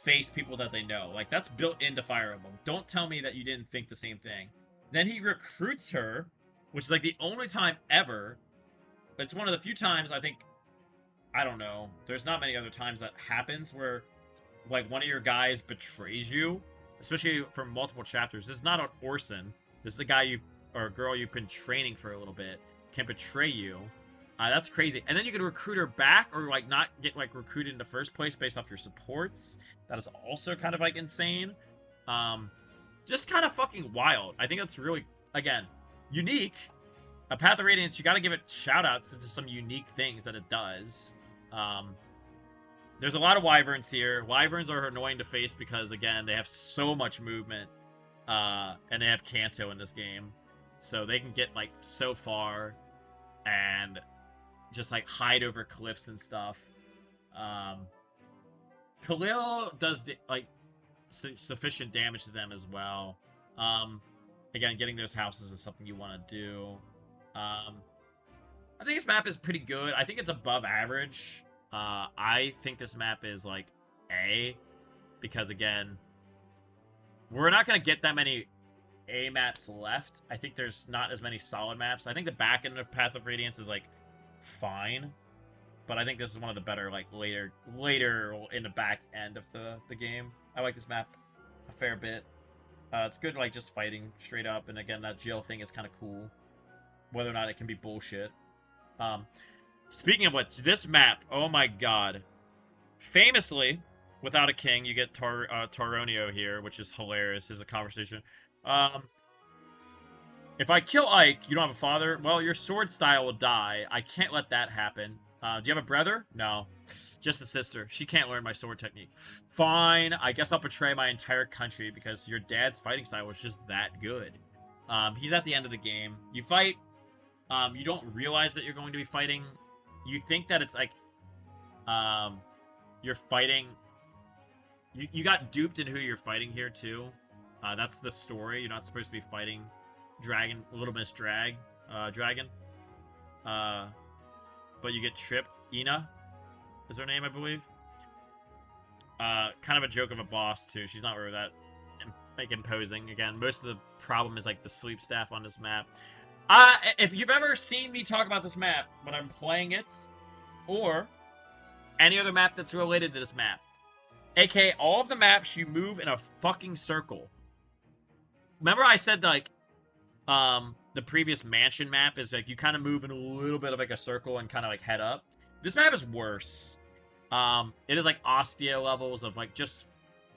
face people that they know. Like, that's built into Fire Emblem. Don't tell me that you didn't think the same thing. Then he recruits her, which is, like, the only time ever. It's one of the few times, I think, I don't know. There's not many other times that happens where, like, one of your guys betrays you. Especially for multiple chapters. This is not an Orson. This is a guy or a girl you've been training for a little bit. Can betray you. That's crazy. And then you can recruit her back or, like, not get, like, recruited in the first place based off your supports. That is also kind of, like, insane. Just kind of fucking wild. I think that's really, again, unique. A Path of Radiance, you gotta give it shout-outs to some unique things that it does. There's a lot of wyverns here. Wyverns are annoying to face because, again, they have so much movement. And they have Kanto in this game. So they can get, like, so far. And just, like, hide over cliffs and stuff. Khalil does, like, sufficient damage to them as well. Again, getting those houses is something you want to do. I think this map is pretty good. I think it's above average. I think this map is, like, A. Because, again, we're not going to get that many A maps left. I think there's not as many solid maps. I think the back end of Path of Radiance is, like, fine. But I think this is one of the better, like, later in the back end of the game. I like this map a fair bit. It's good, like, just fighting straight up. And, again, that Jill thing is kind of cool. Whether or not it can be bullshit. Speaking of which, this map, oh my god. Famously, without a king, you get Taronio here, which is hilarious. This is a conversation. If I kill Ike, you don't have a father? Well, your sword style will die. I can't let that happen. Do you have a brother? No. Just a sister. She can't learn my sword technique. Fine. I guess I'll betray my entire country because your dad's fighting style was just that good. He's at the end of the game. You fight. You don't realize that you're going to be fighting. You think that it's like, you're fighting. You got duped in who you're fighting here too. That's the story. You're not supposed to be fighting Little Miss Dragon. But you get tripped. Ina is her name, I believe. Kind of a joke of a boss too. She's not really that like imposing. Again, most of the problem is like the sleep staff on this map. If you've ever seen me talk about this map when I'm playing it, or any other map that's related to this map, aka all of the maps you move in a fucking circle. Remember I said, like, the previous mansion map is, like, you kind of move in a little bit of, like, a circle and kind of, like, head up? This map is worse. It is, like, Ostia levels of, like, just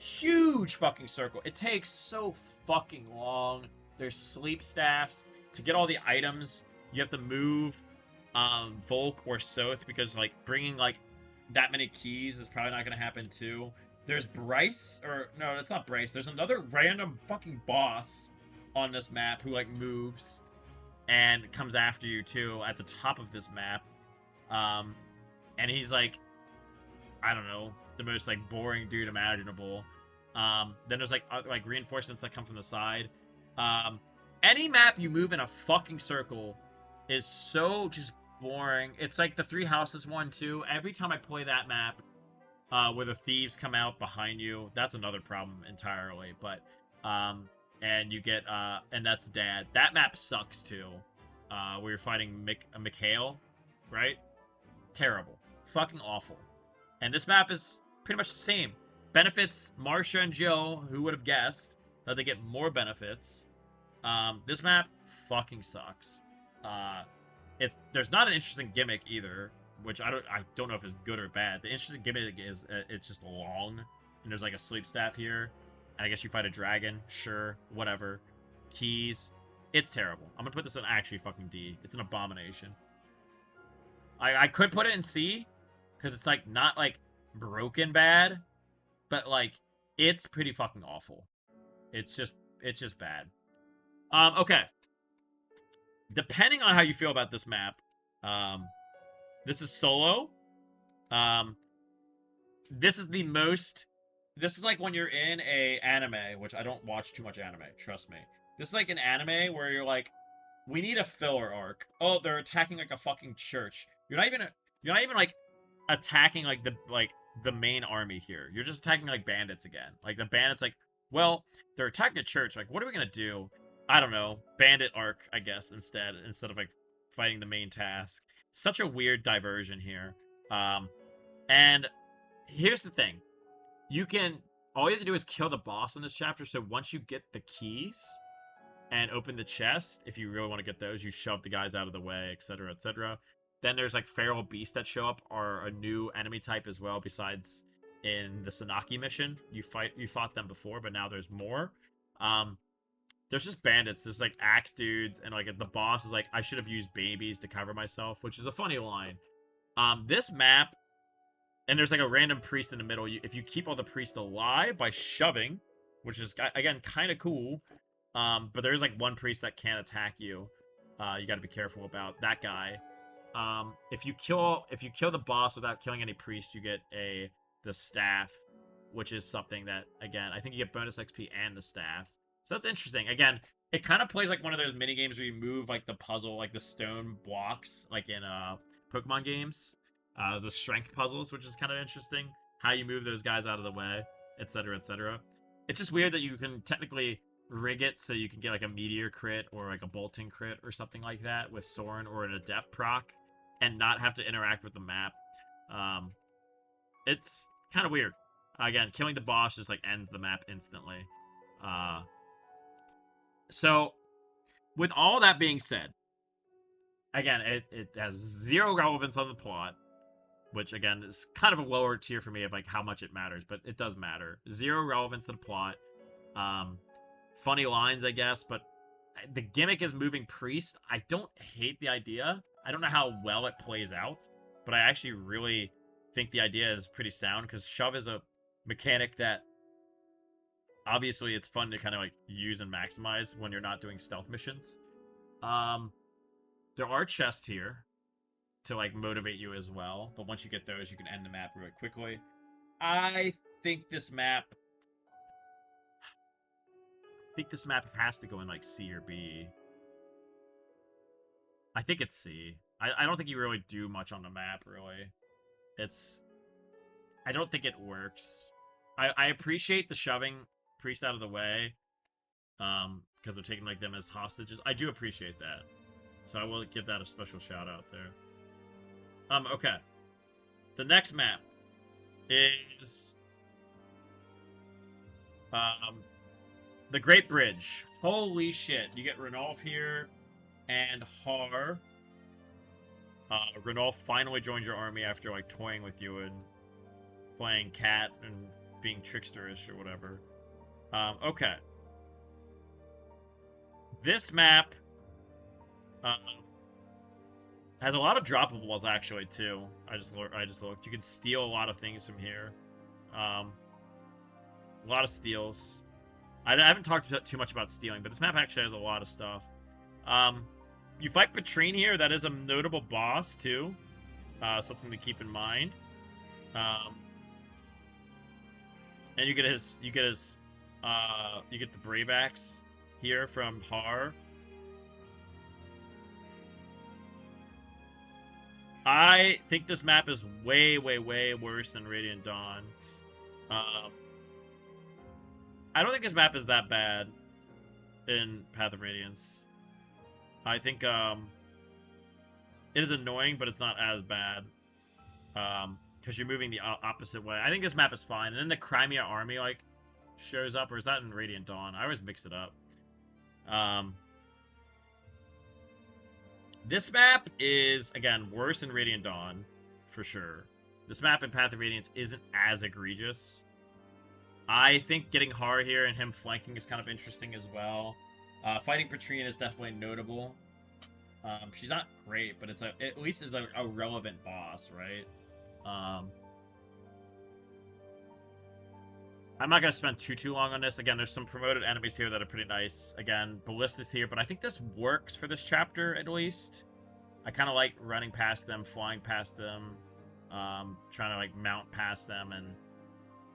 huge fucking circle. It takes so fucking long. There's sleep staffs. To get all the items, you have to move Volk or Soth, because like bringing like that many keys is probably not going to happen too. There's Bryce, or no, that's not Bryce. There's another random fucking boss on this map who like moves and comes after you too at the top of this map. And he's like, I don't know, the most like boring dude imaginable. Then there's like reinforcements that come from the side. Any map you move in a fucking circle is so just boring. It's like the Three Houses one too. Every time I play that map, where the thieves come out behind you, that's another problem entirely. But and you get and that's Dad. That map sucks too. Where you're fighting Mikhail, right? Terrible, fucking awful. And this map is pretty much the same. Benefits Marsha and Jill. Who would have guessed that they get more benefits? This map fucking sucks. There's not an interesting gimmick either, which I don't know if it's good or bad. The interesting gimmick is it's just long, and there's like a sleep staff here, and I guess you fight a dragon. Sure, whatever. Keys. It's terrible. I'm gonna put this in actually fucking D. It's an abomination. I could put it in C, because it's like not like broken bad, but like it's pretty fucking awful. It's just bad. Okay. Depending on how you feel about this map, this is solo. This is like when you're in a anime, which I don't watch too much anime, trust me. This is like an anime where you're like, we need a filler arc. Oh, they're attacking like a fucking church. You're not even like attacking like the main army here. You're just attacking like bandits again. Like the bandits like, well, they're attacking a church. Like, what are we gonna do? I don't know. Bandit arc, I guess, instead of like fighting the main task. Such a weird diversion here. And here's the thing. All you have to do is kill the boss in this chapter, so once you get the keys and open the chest, if you really want to get those, you shove the guys out of the way, etc., etc. Then there's like feral beasts that show up, are a new enemy type as well, besides in the Sanaki mission. You fought them before, but now there's more. There's just bandits. There's like axe dudes, and like the boss is like, I should have used babies to cover myself, which is a funny line. This map, and there's like a random priest in the middle. If you keep all the priests alive by shoving, which is again kind of cool, but there's like one priest that can't attack you. You got to be careful about that guy. If you kill the boss without killing any priests, you get the staff, which is something that, again, I think you get bonus XP and the staff. So that's interesting. Again, it kind of plays like one of those mini games where you move like the puzzle, like the stone blocks, like in Pokemon games, the strength puzzles, which is kind of interesting. How you move those guys out of the way, etc., etc. It's just weird that you can technically rig it so you can get like a meteor crit or like a bolting crit or something like that with Soren or an adept proc, and not have to interact with the map. It's kind of weird. Again, killing the boss just like ends the map instantly. So, with all that being said, again, it has zero relevance on the plot, which again is kind of a lower tier for me of like how much it matters, but it does matter. Zero relevance to the plot. Funny lines, I guess, but the gimmick is moving priest. I don't hate the idea. I don't know how well it plays out, but I actually really think the idea is pretty sound, because shove is a mechanic that obviously it's fun to kind of like use and maximize when you're not doing stealth missions. There are chests here to like motivate you as well, but once you get those, you can end the map really quickly. I think this map has to go in like C or B. I think it's C. I don't think you really do much on the map, really. I don't think it works. I appreciate the shoving priest out of the way, because they're taking like them as hostages. I do appreciate that, so I will give that a special shout out there. Okay, the next map is the Great Bridge. Holy shit! You get Ranulf here and Har. Ranulf finally joins your army after like toying with you and playing cat and being tricksterish or whatever. Okay. This map has a lot of droppables actually too. I just looked. You can steal a lot of things from here. A lot of steals. I haven't talked too much about stealing, but this map actually has a lot of stuff. You fight Patrine here. That is a notable boss too. Something to keep in mind. And you get the Brave Axe here from Har. I think this map is way, way, way worse than Radiant Dawn. I don't think this map is that bad in Path of Radiance. I think it is annoying, but it's not as bad. Because you're moving the opposite way. I think this map is fine. And then the Crimea army, like, shows up. Or is that in Radiant Dawn? I always mix it up. This map is, again, worse than Radiant Dawn, for sure. This map in Path of Radiance isn't as egregious. I think getting Har here and him flanking is kind of interesting as well. Fighting Patrine is definitely notable. She's not great, but at least is a relevant boss, right? I'm not going to spend too long on this. Again, there's some promoted enemies here that are pretty nice. Again, Ballista's here, but I think this works for this chapter, at least. I kind of like running past them, flying past them, trying to, like, mount past them, and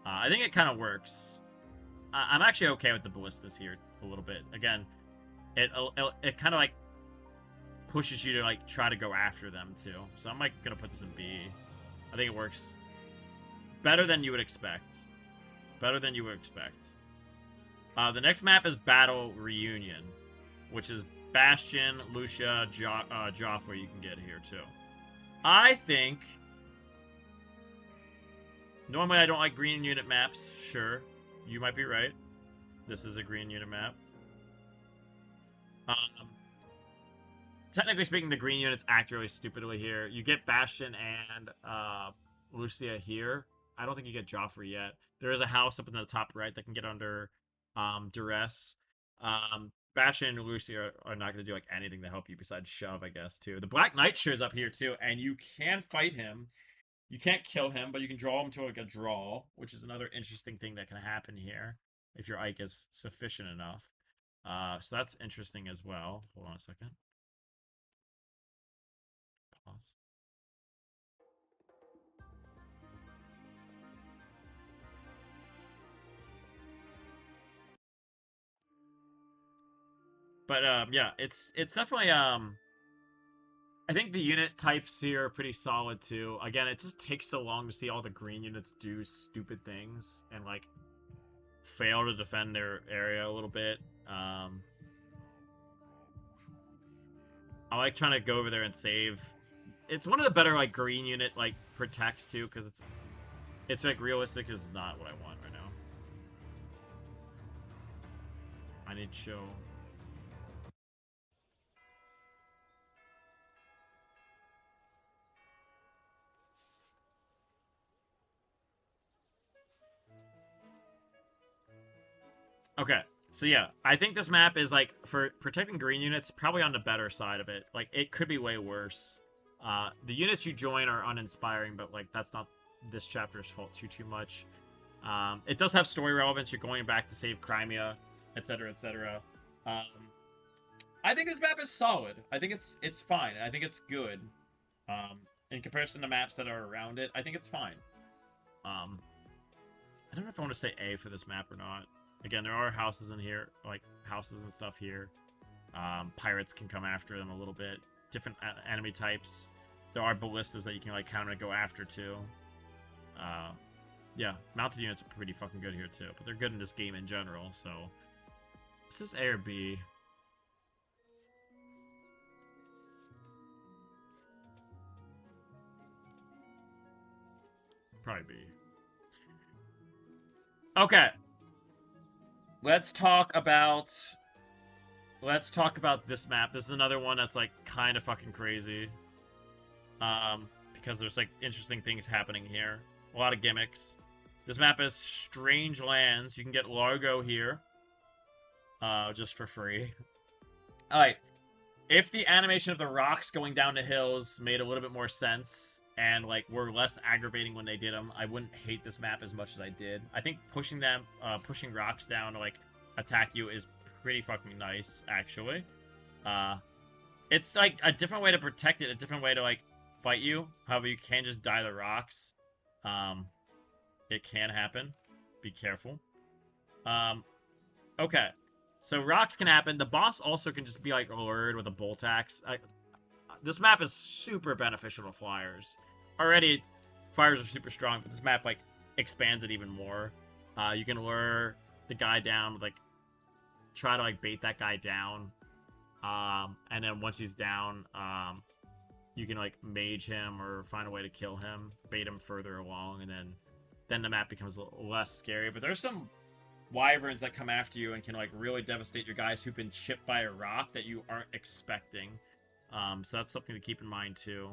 I think it kind of works. I'm actually okay with the Ballistas here a little bit. Again, it kind of, like, pushes you to, like, try to go after them, too. So I'm, like, going to put this in B. I think it works better than you would expect. Better than you would expect. The next map is Battle Reunion, which is Bastion, Lucia, Joffrey you can get here, too. I think... Normally I don't like green unit maps. Sure. You might be right. This is a green unit map. Technically speaking, the green units act really stupidly here. You get Bastion and Lucia here. I don't think you get Joffrey yet. There is a house up in the top right that can get under duress. Bastion and Lucia are not going to do like anything to help you besides shove, I guess, too. The Black Knight shows up here, too, and you can fight him. You can't kill him, but you can draw him to like a draw, which is another interesting thing that can happen here if your Ike is sufficient enough. So that's interesting as well. Hold on a second. Pause. But yeah, it's definitely I think the unit types here are pretty solid too. Again, it just takes so long to see all the green units do stupid things and like fail to defend their area a little bit. I like trying to go over there and save. It's one of the better like green unit like protects too, because it's like realistic. Is not what I want right now. I need to show. Okay, so yeah, I think this map is, like, for protecting green units, probably on the better side of it. Like, it could be way worse. The units you join are uninspiring, but, like, that's not this chapter's fault too much. It does have story relevance. You're going back to save Crimea, etc., etc. I think this map is solid. I think it's fine. I think it's good. In comparison to maps that are around it, I think it's fine. I don't know if I want to say A for this map or not. Again, there are houses in here, like houses and stuff here. Pirates can come after them a little bit. Different enemy types. There are ballistas that you can like kind of go after too. Yeah, mounted units are pretty fucking good here too, but they're good in this game in general. So, is this A or B? Probably B. Okay. Let's talk about this map. This is another one that's like kind of fucking crazy. Because there's like interesting things happening here. A lot of gimmicks. This map is Strange Lands. You can get Largo here. Just for free. Alright. If the animation of the rocks going down the hills made a little bit more sense, and, like, were less aggravating when they did them, I wouldn't hate this map as much as I did. I think pushing rocks down to, like, attack you is pretty fucking nice, actually. It's, like, a different way to protect it, a different way to, like, fight you. However, you can just die to rocks. It can happen. Be careful. Okay. So rocks can happen. The boss also can just be, like, lured with a bolt axe. This map is super beneficial to flyers. Already, flyers are super strong, but this map, like, expands it even more. You can lure the guy down with, like, try to, like, bait that guy down. And then once he's down, you can, like, mage him or find a way to kill him, bait him further along, and then the map becomes a little less scary. But there's some wyverns that come after you and can, like, really devastate your guys who've been chipped by a rock that you aren't expecting. So that's something to keep in mind, too.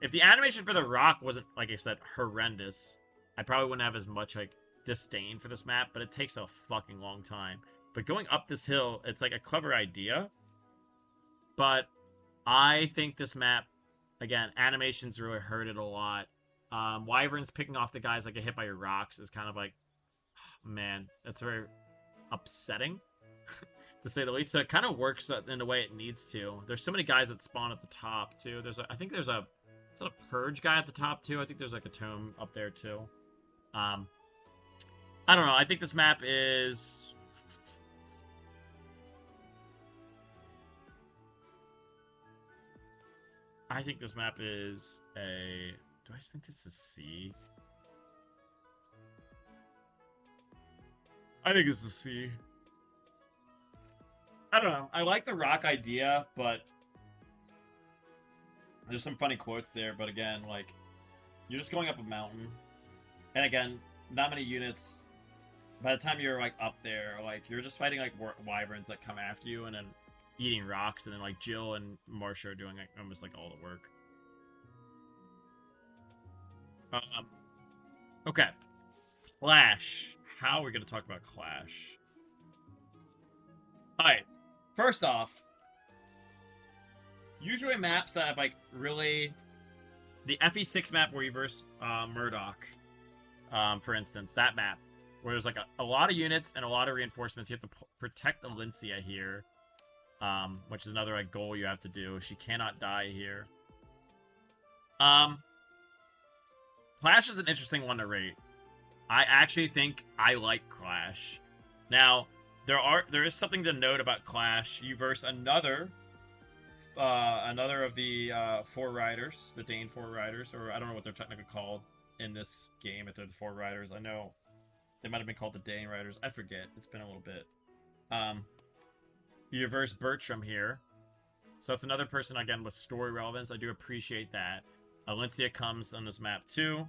If the animation for the rock wasn't, like I said, horrendous, I probably wouldn't have as much, like, disdain for this map, but it takes a fucking long time. But going up this hill, it's, like, a clever idea. But I think this map, again, animations really hurt it a lot. Wyverns picking off the guys that get hit by your rocks is kind of like, man, that's very upsetting, to say the least. So it kind of works in the way it needs to. There's so many guys that spawn at the top, too. I think there's a... Is that a purge guy at the top, too? I think there's, like, a tome up there, too. I don't know. I think this map is... I think this map is a... Do I just think this is C? I think this is C. I don't know. I like the rock idea, but there's some funny quotes there. But again, like, you're just going up a mountain. And again, not many units. By the time you're, like, up there, like, you're just fighting, like, wyverns that come after you and then eating rocks. And then, like, Jill and Marsha are doing, like, almost, like, all the work. Okay. Clash. How are we going to talk about Clash? Alright. First off, usually maps that have, like, really... The FE6 map where you verse Murdoch, for instance, that map, where there's, like, a lot of units and a lot of reinforcements. You have to protect Alencia here, which is another, like, goal you have to do. She cannot die here. Clash is an interesting one to rate. I actually think I like Clash. Now, there is something to note about Clash. You verse another of the 4 riders, the Dane 4 riders, or I don't know what they're technically called in this game if they're the 4 riders. I know they might have been called the Dane riders. I forget. It's been a little bit. You verse Bertram here. So that's another person, again, with story relevance. I do appreciate that. Alencia comes on this map, too.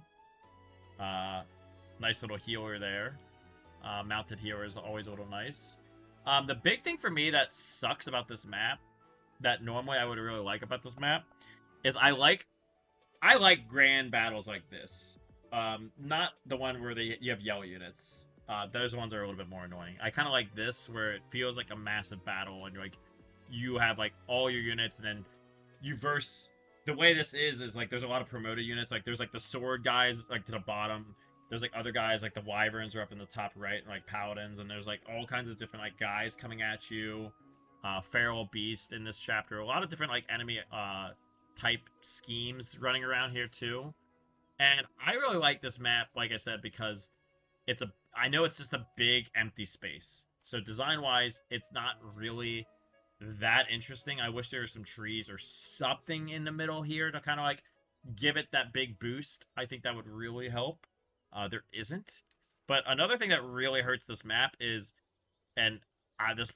Nice little healer there. Mounted healer is always a little nice. The big thing for me that sucks about this map, that normally I would really like about this map, is I like grand battles like this. Not the one where you have yellow units. Those ones are a little bit more annoying. I kind of like this, where it feels like a massive battle, and you have, like, all your units, and then you verse... The way this is like, there's a lot of promoted units. Like, there's, like, the sword guys, like, to the bottom. There's, like, other guys, like the wyverns are up in the top right, and, like, paladins. And there's, like, all kinds of different, like, guys coming at you. Feral beast in this chapter. A lot of different, like, enemy type schemes running around here, too. And I really like this map, like I said, because I know it's just a big, empty space. So design-wise, it's not really that interesting. I wish there were some trees or something in the middle here to kind of, like, give it that big boost. I think that would really help. There isn't. But another thing that really hurts this map is, and this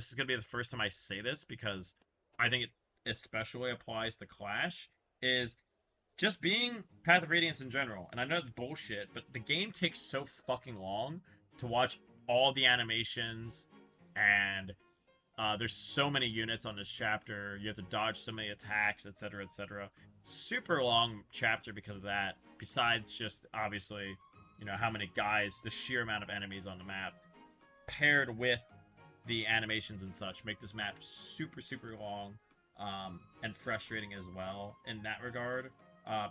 is going to be the first time I say this, because I think it especially applies to Clash, is just being Path of Radiance in general. And I know it's bullshit, but the game takes so fucking long to watch all the animations, and there's so many units on this chapter. You have to dodge so many attacks, etc., etc. Super long chapter because of that. Besides just, obviously, you know, how many guys, the sheer amount of enemies on the map, paired with the animations and such, make this map super, super long, and frustrating as well in that regard.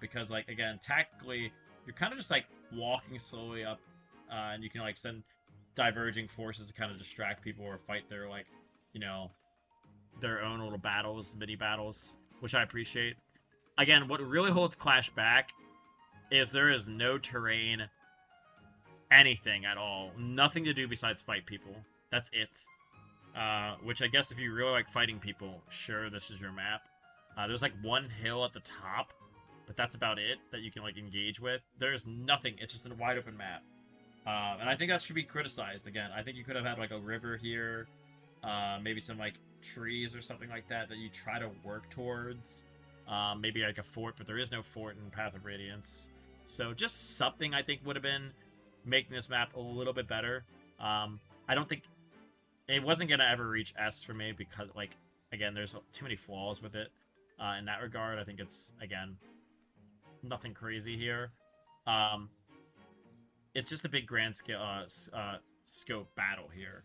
Because, like, again, tactically, you're kind of just, like, walking slowly up, and you can, like, send diverging forces to kind of distract people or fight their, like, you know, their own little battles, mini battles, which I appreciate. Again, what really holds Clash back is there is no terrain, anything at all. Nothing to do besides fight people. That's it. Which I guess if you really like fighting people, sure, this is your map. There's like one hill at the top, but that's about it that you can like engage with. There's nothing. It's just a wide open map. And I think that should be criticized again. I think you could have had like a river here, maybe some like trees or something like that that you try to work towards. Maybe like a fort, but there is no fort in Path of Radiance. So just something I think would have been making this map a little bit better. I don't think it wasn't gonna ever reach S for me because, like, again, there's too many flaws with it in that regard. I think it's, again, nothing crazy here. It's just a big grand scale scope battle here.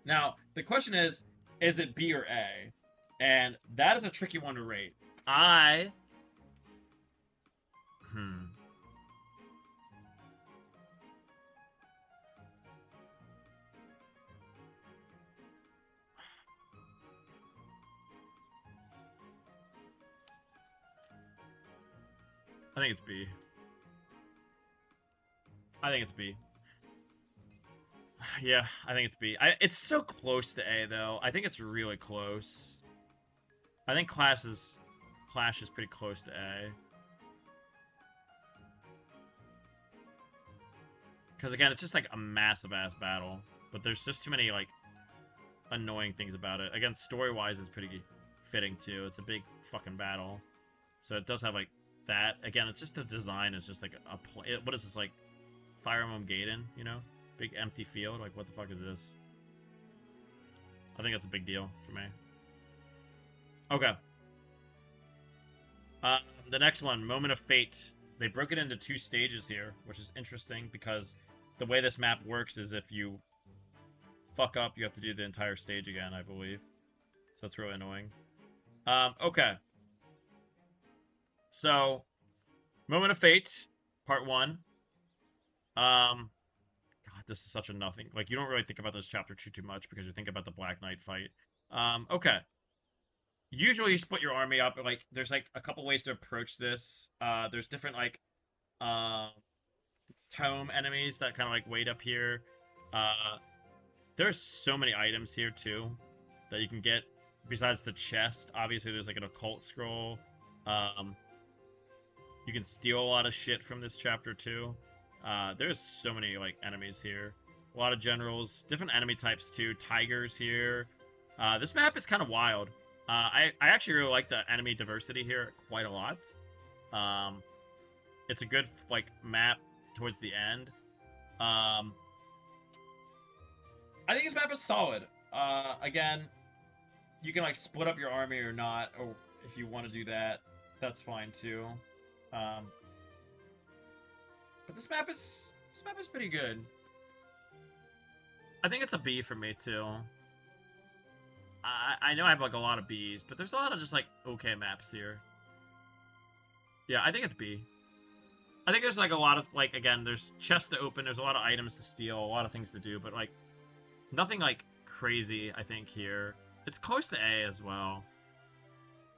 Now the question is it B or A? And that is a tricky one to rate. I think it's B. I think it's B. Yeah, I think it's B. It's so close to A, though. I think it's really close. I think Clash is pretty close to A. Because, again, it's just, like, a massive-ass battle. But there's just too many, like, annoying things about it. Again, story-wise, it's pretty fitting, too. It's a big fucking battle. So it does have, like, that. Again, it's just the design is just, like, what is this, like, Fire Emblem Gaiden, you know? Big empty field. Like, what the fuck is this? I think that's a big deal for me. Okay. The next one, Moment of Fate. They broke it into 2 stages here, which is interesting because the way this map works is if you fuck up, you have to do the entire stage again, I believe. So that's really annoying. Okay. So, Moment of Fate, Part 1. God, this is such a nothing. Like, you don't really think about this chapter too much because you think about the Black Knight fight. Okay. Usually you split your army up, like, there's, like, a couple ways to approach this. There's different, like, tome enemies that kind of, like, wait up here. There's so many items here, too, that you can get. Besides the chest, obviously there's, like, an occult scroll. You can steal a lot of shit from this chapter, too. There's so many, like, enemies here. A lot of generals. Different enemy types, too. Tigers here. This map is kind of wild. I actually really like the enemy diversity here quite a lot. It's a good, like, map towards the end. I think this map is solid. Again, you can, like, split up your army or not, or if you want to do that, that's fine, too. But this map is pretty good. I think it's a B for me, too. I know I have, like, a lot of Bs, but there's a lot of just, like, okay maps here. Yeah, I think it's B. I think there's, like, a lot of, like, again, there's chests to open, there's a lot of items to steal, a lot of things to do, but, like, nothing, like, crazy, I think, here. It's close to A as well.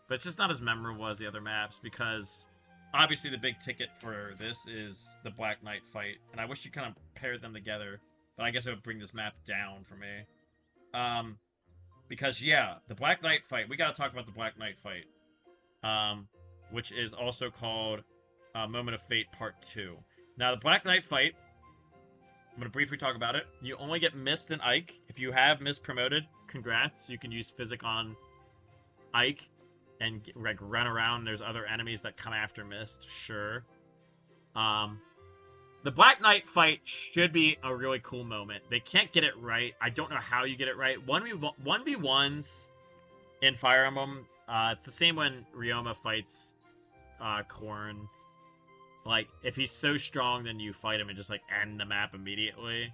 But it's just not as memorable as the other maps, because obviously the big ticket for this is the Black Knight fight, and I wish you kind of paired them together, but I guess it would bring this map down for me. Because, yeah, the Black Knight fight, we gotta talk about the Black Knight fight, which is also called Moment of Fate Part 2. Now, the Black Knight fight, I'm gonna briefly talk about it. You only get Mist and Ike. If you have Mist promoted, congrats. You can use Physic on Ike and, like, run around. There's other enemies that come after Mist, sure. The Black Knight fight should be a really cool moment. They can't get it right. I don't know how you get it right. 1v1s in Fire Emblem, it's the same when Ryoma fights Korn. Like, if he's so strong, then you fight him and just, like, end the map immediately.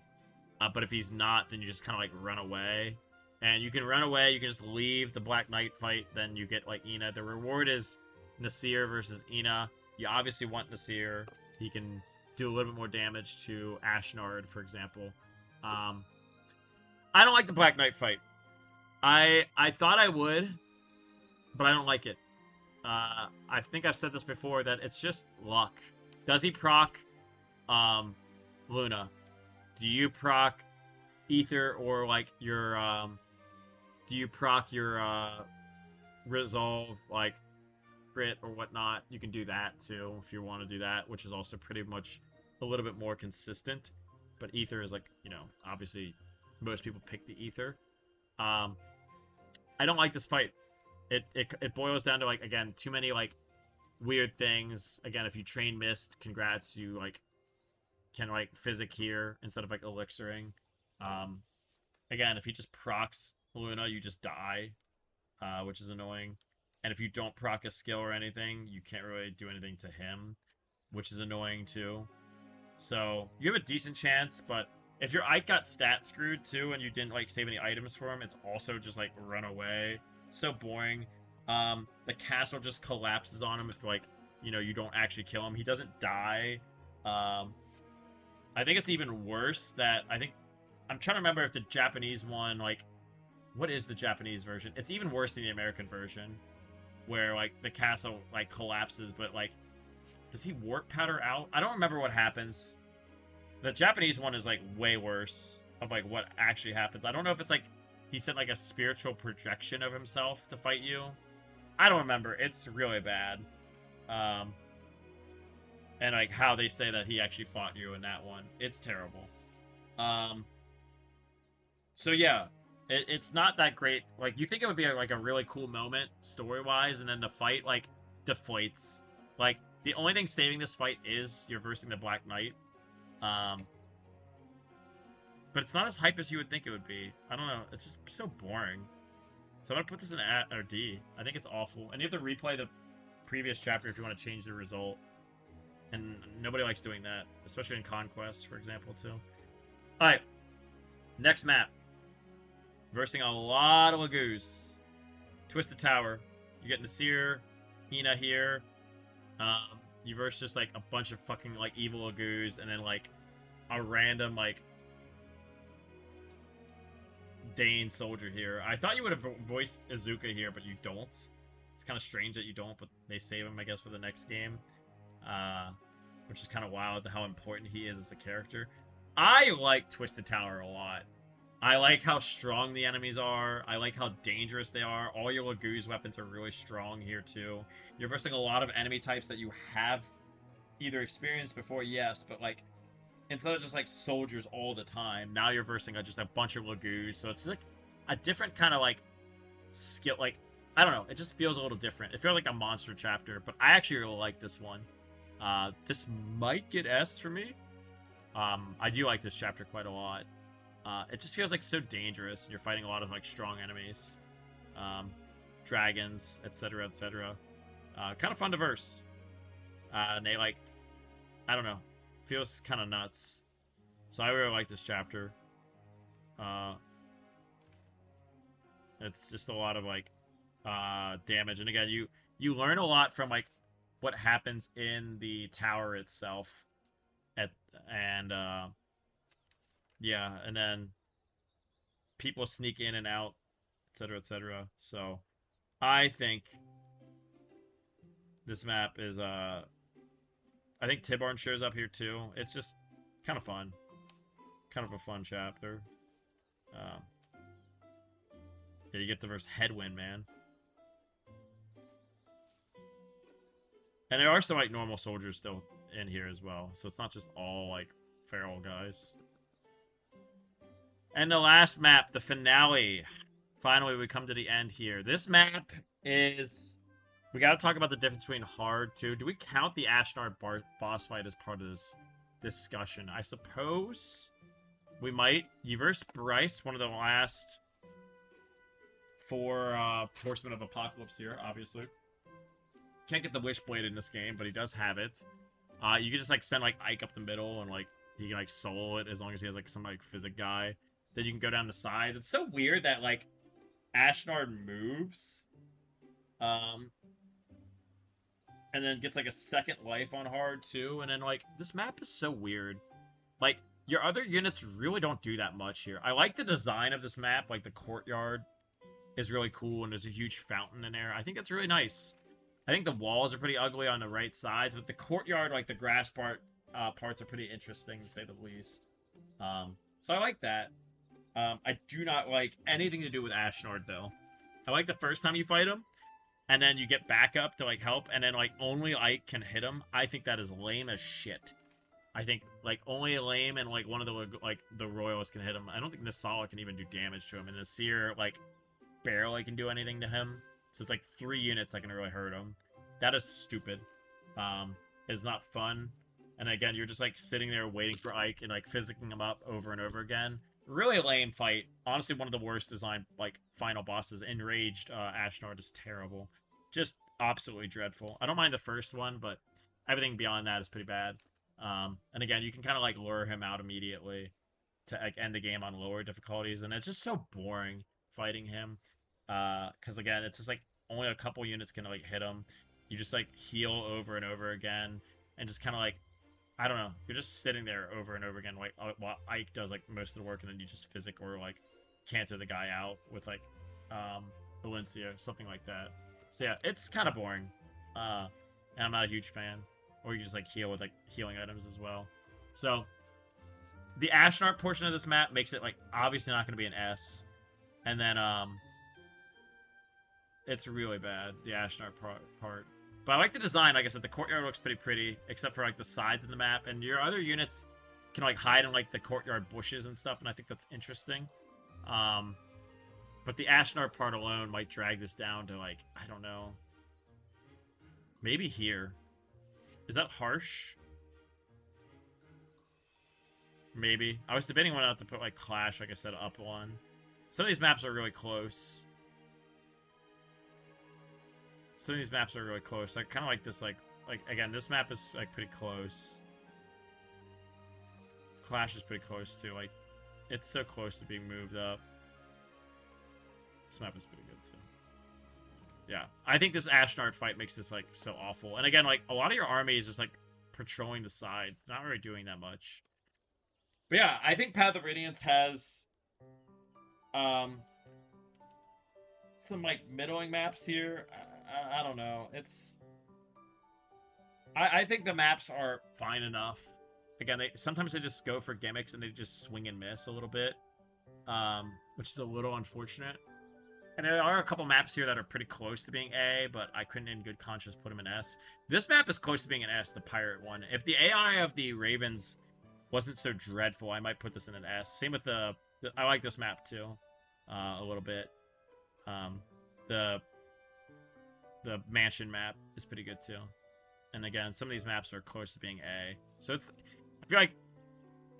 But if he's not, then you just kind of, like, run away. And you can run away, you can just leave the Black Knight fight, then you get, like, Ina. The reward is Nasir versus Ina. You obviously want Nasir. He can do a little bit more damage to Ashnard, for example. I don't like the Black Knight fight. I thought I would, but I don't like it. I think I've said this before, that it's just luck. Does he proc Luna? Do you proc Ether, or like your do you proc your resolve, like crit or whatnot? You can do that too if you want to do that, which is also pretty much a little bit more consistent. But Ether is, like, you know, obviously most people pick the Ether. I don't like this fight. It boils down to, like, again, too many, like, weird things. Again, if you train Mist, congrats, you, like, can, like, physic here instead of, like, elixiring. Again, if he just procs Luna, you just die, which is annoying. And if you don't proc a skill or anything, you can't really do anything to him, which is annoying too. So you have a decent chance, but if your Ike got stat screwed too and you didn't, like, save any items for him, it's also just, like, run away. It's so boring. The castle just collapses on him if, like, you know, you don't actually kill him. He doesn't die. I think it's even worse that I'm trying to remember if the Japanese one, like, what is the Japanese version? It's even worse than the American version, where, like, the castle, like, collapses, but, like, does he warp powder out? I don't remember what happens. The Japanese one is, like, way worse of, like, what actually happens. I don't know if it's, like, he sent, like, a spiritual projection of himself to fight you. I don't remember. It's really bad. And, like, how they say that he actually fought you in that one. It's terrible. So, yeah. It's not that great. Like, you think it would be, like, a really cool moment, story-wise, and then the fight, like, deflates. Like, the only thing saving this fight is you're versing the Black Knight. But it's not as hype as you would think it would be. I don't know. It's just so boring. So I'm going to put this in A or D. I think it's awful. And you have to replay the previous chapter if you want to change the result. And nobody likes doing that. Especially in Conquest, for example, too. Alright. Next map. Versing a lot of Lagoos. Twisted Tower. You get Nasir, Ina here. You verse just, like, a bunch of fucking, like, evil Lagoos. And then, like, a random, like, Dane soldier here. I thought you would have voiced Izuka here, but you don't. It's kind of strange that you don't, but they save him, I guess, for the next game. Which is kind of wild how important he is as a character. I like Twisted Tower a lot. I like how strong the enemies are. I like how dangerous they are. All your Lagoos weapons are really strong here, too. You're versing a lot of enemy types that you have either experienced before, yes, but, like, instead of just, like, soldiers all the time, now you're versing just a bunch of Lagoos, so it's, like, a different kind of, like, skill, like, I don't know, it just feels a little different. It feels like a monster chapter, but I actually really like this one. This might get S for me. I do like this chapter quite a lot. It just feels, like, so dangerous, and you're fighting a lot of, like, strong enemies. Dragons, etc., etc. Kind of fun to verse. And they, like, I don't know, feels kind of nuts. So I really like this chapter. It's just a lot of, like, damage. And again, you learn a lot from, like, what happens in the tower itself. Yeah, and then people sneak in and out, etc., etc. So I think this map is, I think Tibarn shows up here too. It's just kind of fun. Kind of a fun chapter. Yeah, you get the verse Headwind, man. And there are some, like, normal soldiers still in here as well. So it's not just all, like, feral guys. And the last map, the finale. Finally, we come to the end here. This map is... We gotta talk about the difference between hard, too. Do we count the Ashnard boss fight as part of this discussion? I suppose we might. You verse Bryce, one of the last 4 Horsemen of Apocalypse here, obviously. Can't get the Wishblade in this game, but he does have it. You can just like send like Ike up the middle and like he can like solo it as long as he has like some like physic guy. Then you can go down the side. It's so weird that like Ashnard moves, um, and then gets like a second life on hard too. And then like this map is so weird. Like your other units really don't do that much here. I like the design of this map. Like the courtyard is really cool, and there's a huge fountain in there. I think that's really nice. I think the walls are pretty ugly on the right sides, but the courtyard, like the grass parts, are pretty interesting to say the least. So I like that. I do not like anything to do with Ashnard though. I like the first time you fight him, and then you get back up to like help, and then like only Ike can hit him. I think that is lame as shit. I think like only Lame and like one of the Royals can hit him. I don't think Nasala can even do damage to him, and Nasir like barely can do anything to him. So it's like 3 units that can really hurt him. That is stupid. It's not fun. And again, you're just like sitting there waiting for Ike and like physicking him up over and over again. Really lame fight. Honestly, one of the worst designed like final bosses. Enraged Ashnard is terrible. Just absolutely dreadful. I don't mind the first one, but everything beyond that is pretty bad. And again, you can kind of like lure him out immediately to like end the game on lower difficulties, and it's just so boring fighting him. Because again, it's just like only a couple units can like hit him. You just like heal over and over again, and just kind of like, I don't know, you're just sitting there over and over again, like while Ike does like most of the work, and then you just physic or like canter the guy out with like Valencia, something like that. So yeah, it's kind of boring, and I'm not a huge fan. Or you just like heal with like healing items as well. So the Ashnard portion of this map makes it like obviously not going to be an S, and then it's really bad, the Ashnard part. But I like the design. Like I said, the courtyard looks pretty, except for like the sides of the map, and your other units can like hide in like the courtyard bushes and stuff, and I think that's interesting. But the Ashnard part alone might drag this down to like, I don't know, maybe here. Is that harsh? Maybe. I was debating whether not to put like Clash, like I said, up one. Some of these maps are really close. Some of these maps are really close. I kind of like this, like again, this map is like pretty close. Clash is pretty close too. Like, it's so close to being moved up. This map is pretty good too. Yeah, I think this Ashnard fight makes this like so awful. And again, like a lot of your army is just like patrolling the sides, not really doing that much. But yeah, I think Path of Radiance has some like middling maps here. I don't know. I think the maps are fine enough. Again, sometimes they just go for gimmicks and they just swing and miss a little bit, which is a little unfortunate. And there are a couple maps here that are pretty close to being A, but I couldn't in good conscience put them in S. This map is close to being an S, the Pirate one. If the AI of the Ravens wasn't so dreadful, I might put this in an S. Same with I like this map too, a little bit. The Mansion map is pretty good too. And again, some of these maps are close to being A. So I feel like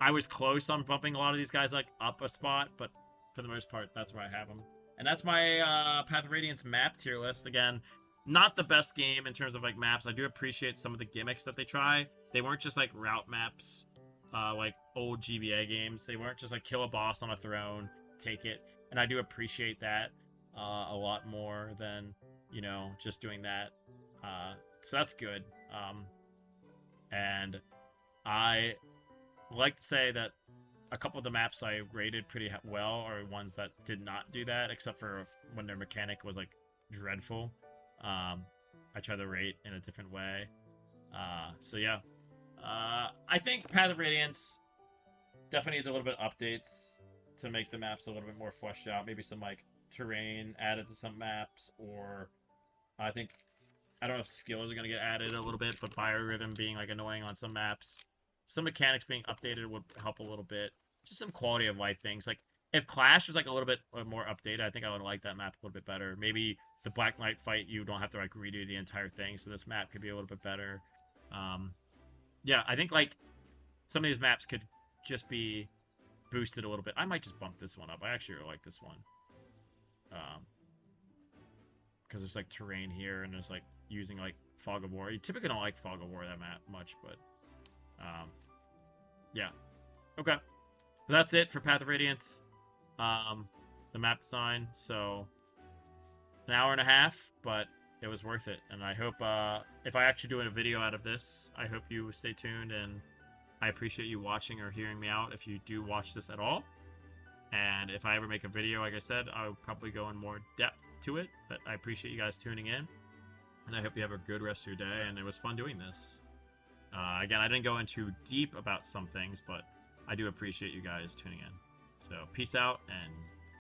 I was close on bumping a lot of these guys like up a spot, but for the most part, that's where I have them. And that's my Path of Radiance map tier list. Again, not the best game in terms of like maps. I do appreciate some of the gimmicks that they try. They weren't just like route maps, like old GBA games. They weren't just like kill a boss on a throne, take it. And I do appreciate that a lot more than, you know, just doing that. So that's good. And I like to say that a couple of the maps I rated pretty well are ones that did not do that, except for when their mechanic was like dreadful. I try to rate in a different way. So yeah, I think Path of Radiance definitely needs a little bit of updates to make the maps a little bit more fleshed out. Maybe some like terrain added to some maps, or I don't know if skills are gonna get added a little bit, but biorhythm being like annoying on some maps. Some mechanics being updated would help a little bit. Just some quality of life things. Like, if Clash was like a little bit more updated, I think I would like that map a little bit better. Maybe the Black Knight fight, you don't have to like redo the entire thing, so this map could be a little bit better. Yeah, I think like some of these maps could just be boosted a little bit. I might just bump this one up. I actually really like this one. Because there's like terrain here, and there's like using like Fog of War. You typically don't like Fog of War that much, but yeah. Okay. So that's it for Path of Radiance. The map design. So an hour and a half, but it was worth it. And I hope if I actually do a video out of this, I hope you stay tuned, and I appreciate you watching or hearing me out if you do watch this at all. And if I ever make a video, like I said, I'll probably go in more depth to it. But I appreciate you guys tuning in, and I hope you have a good rest of your day. And it was fun doing this. Again, I didn't go into deep about some things, but I do appreciate you guys tuning in. So peace out, and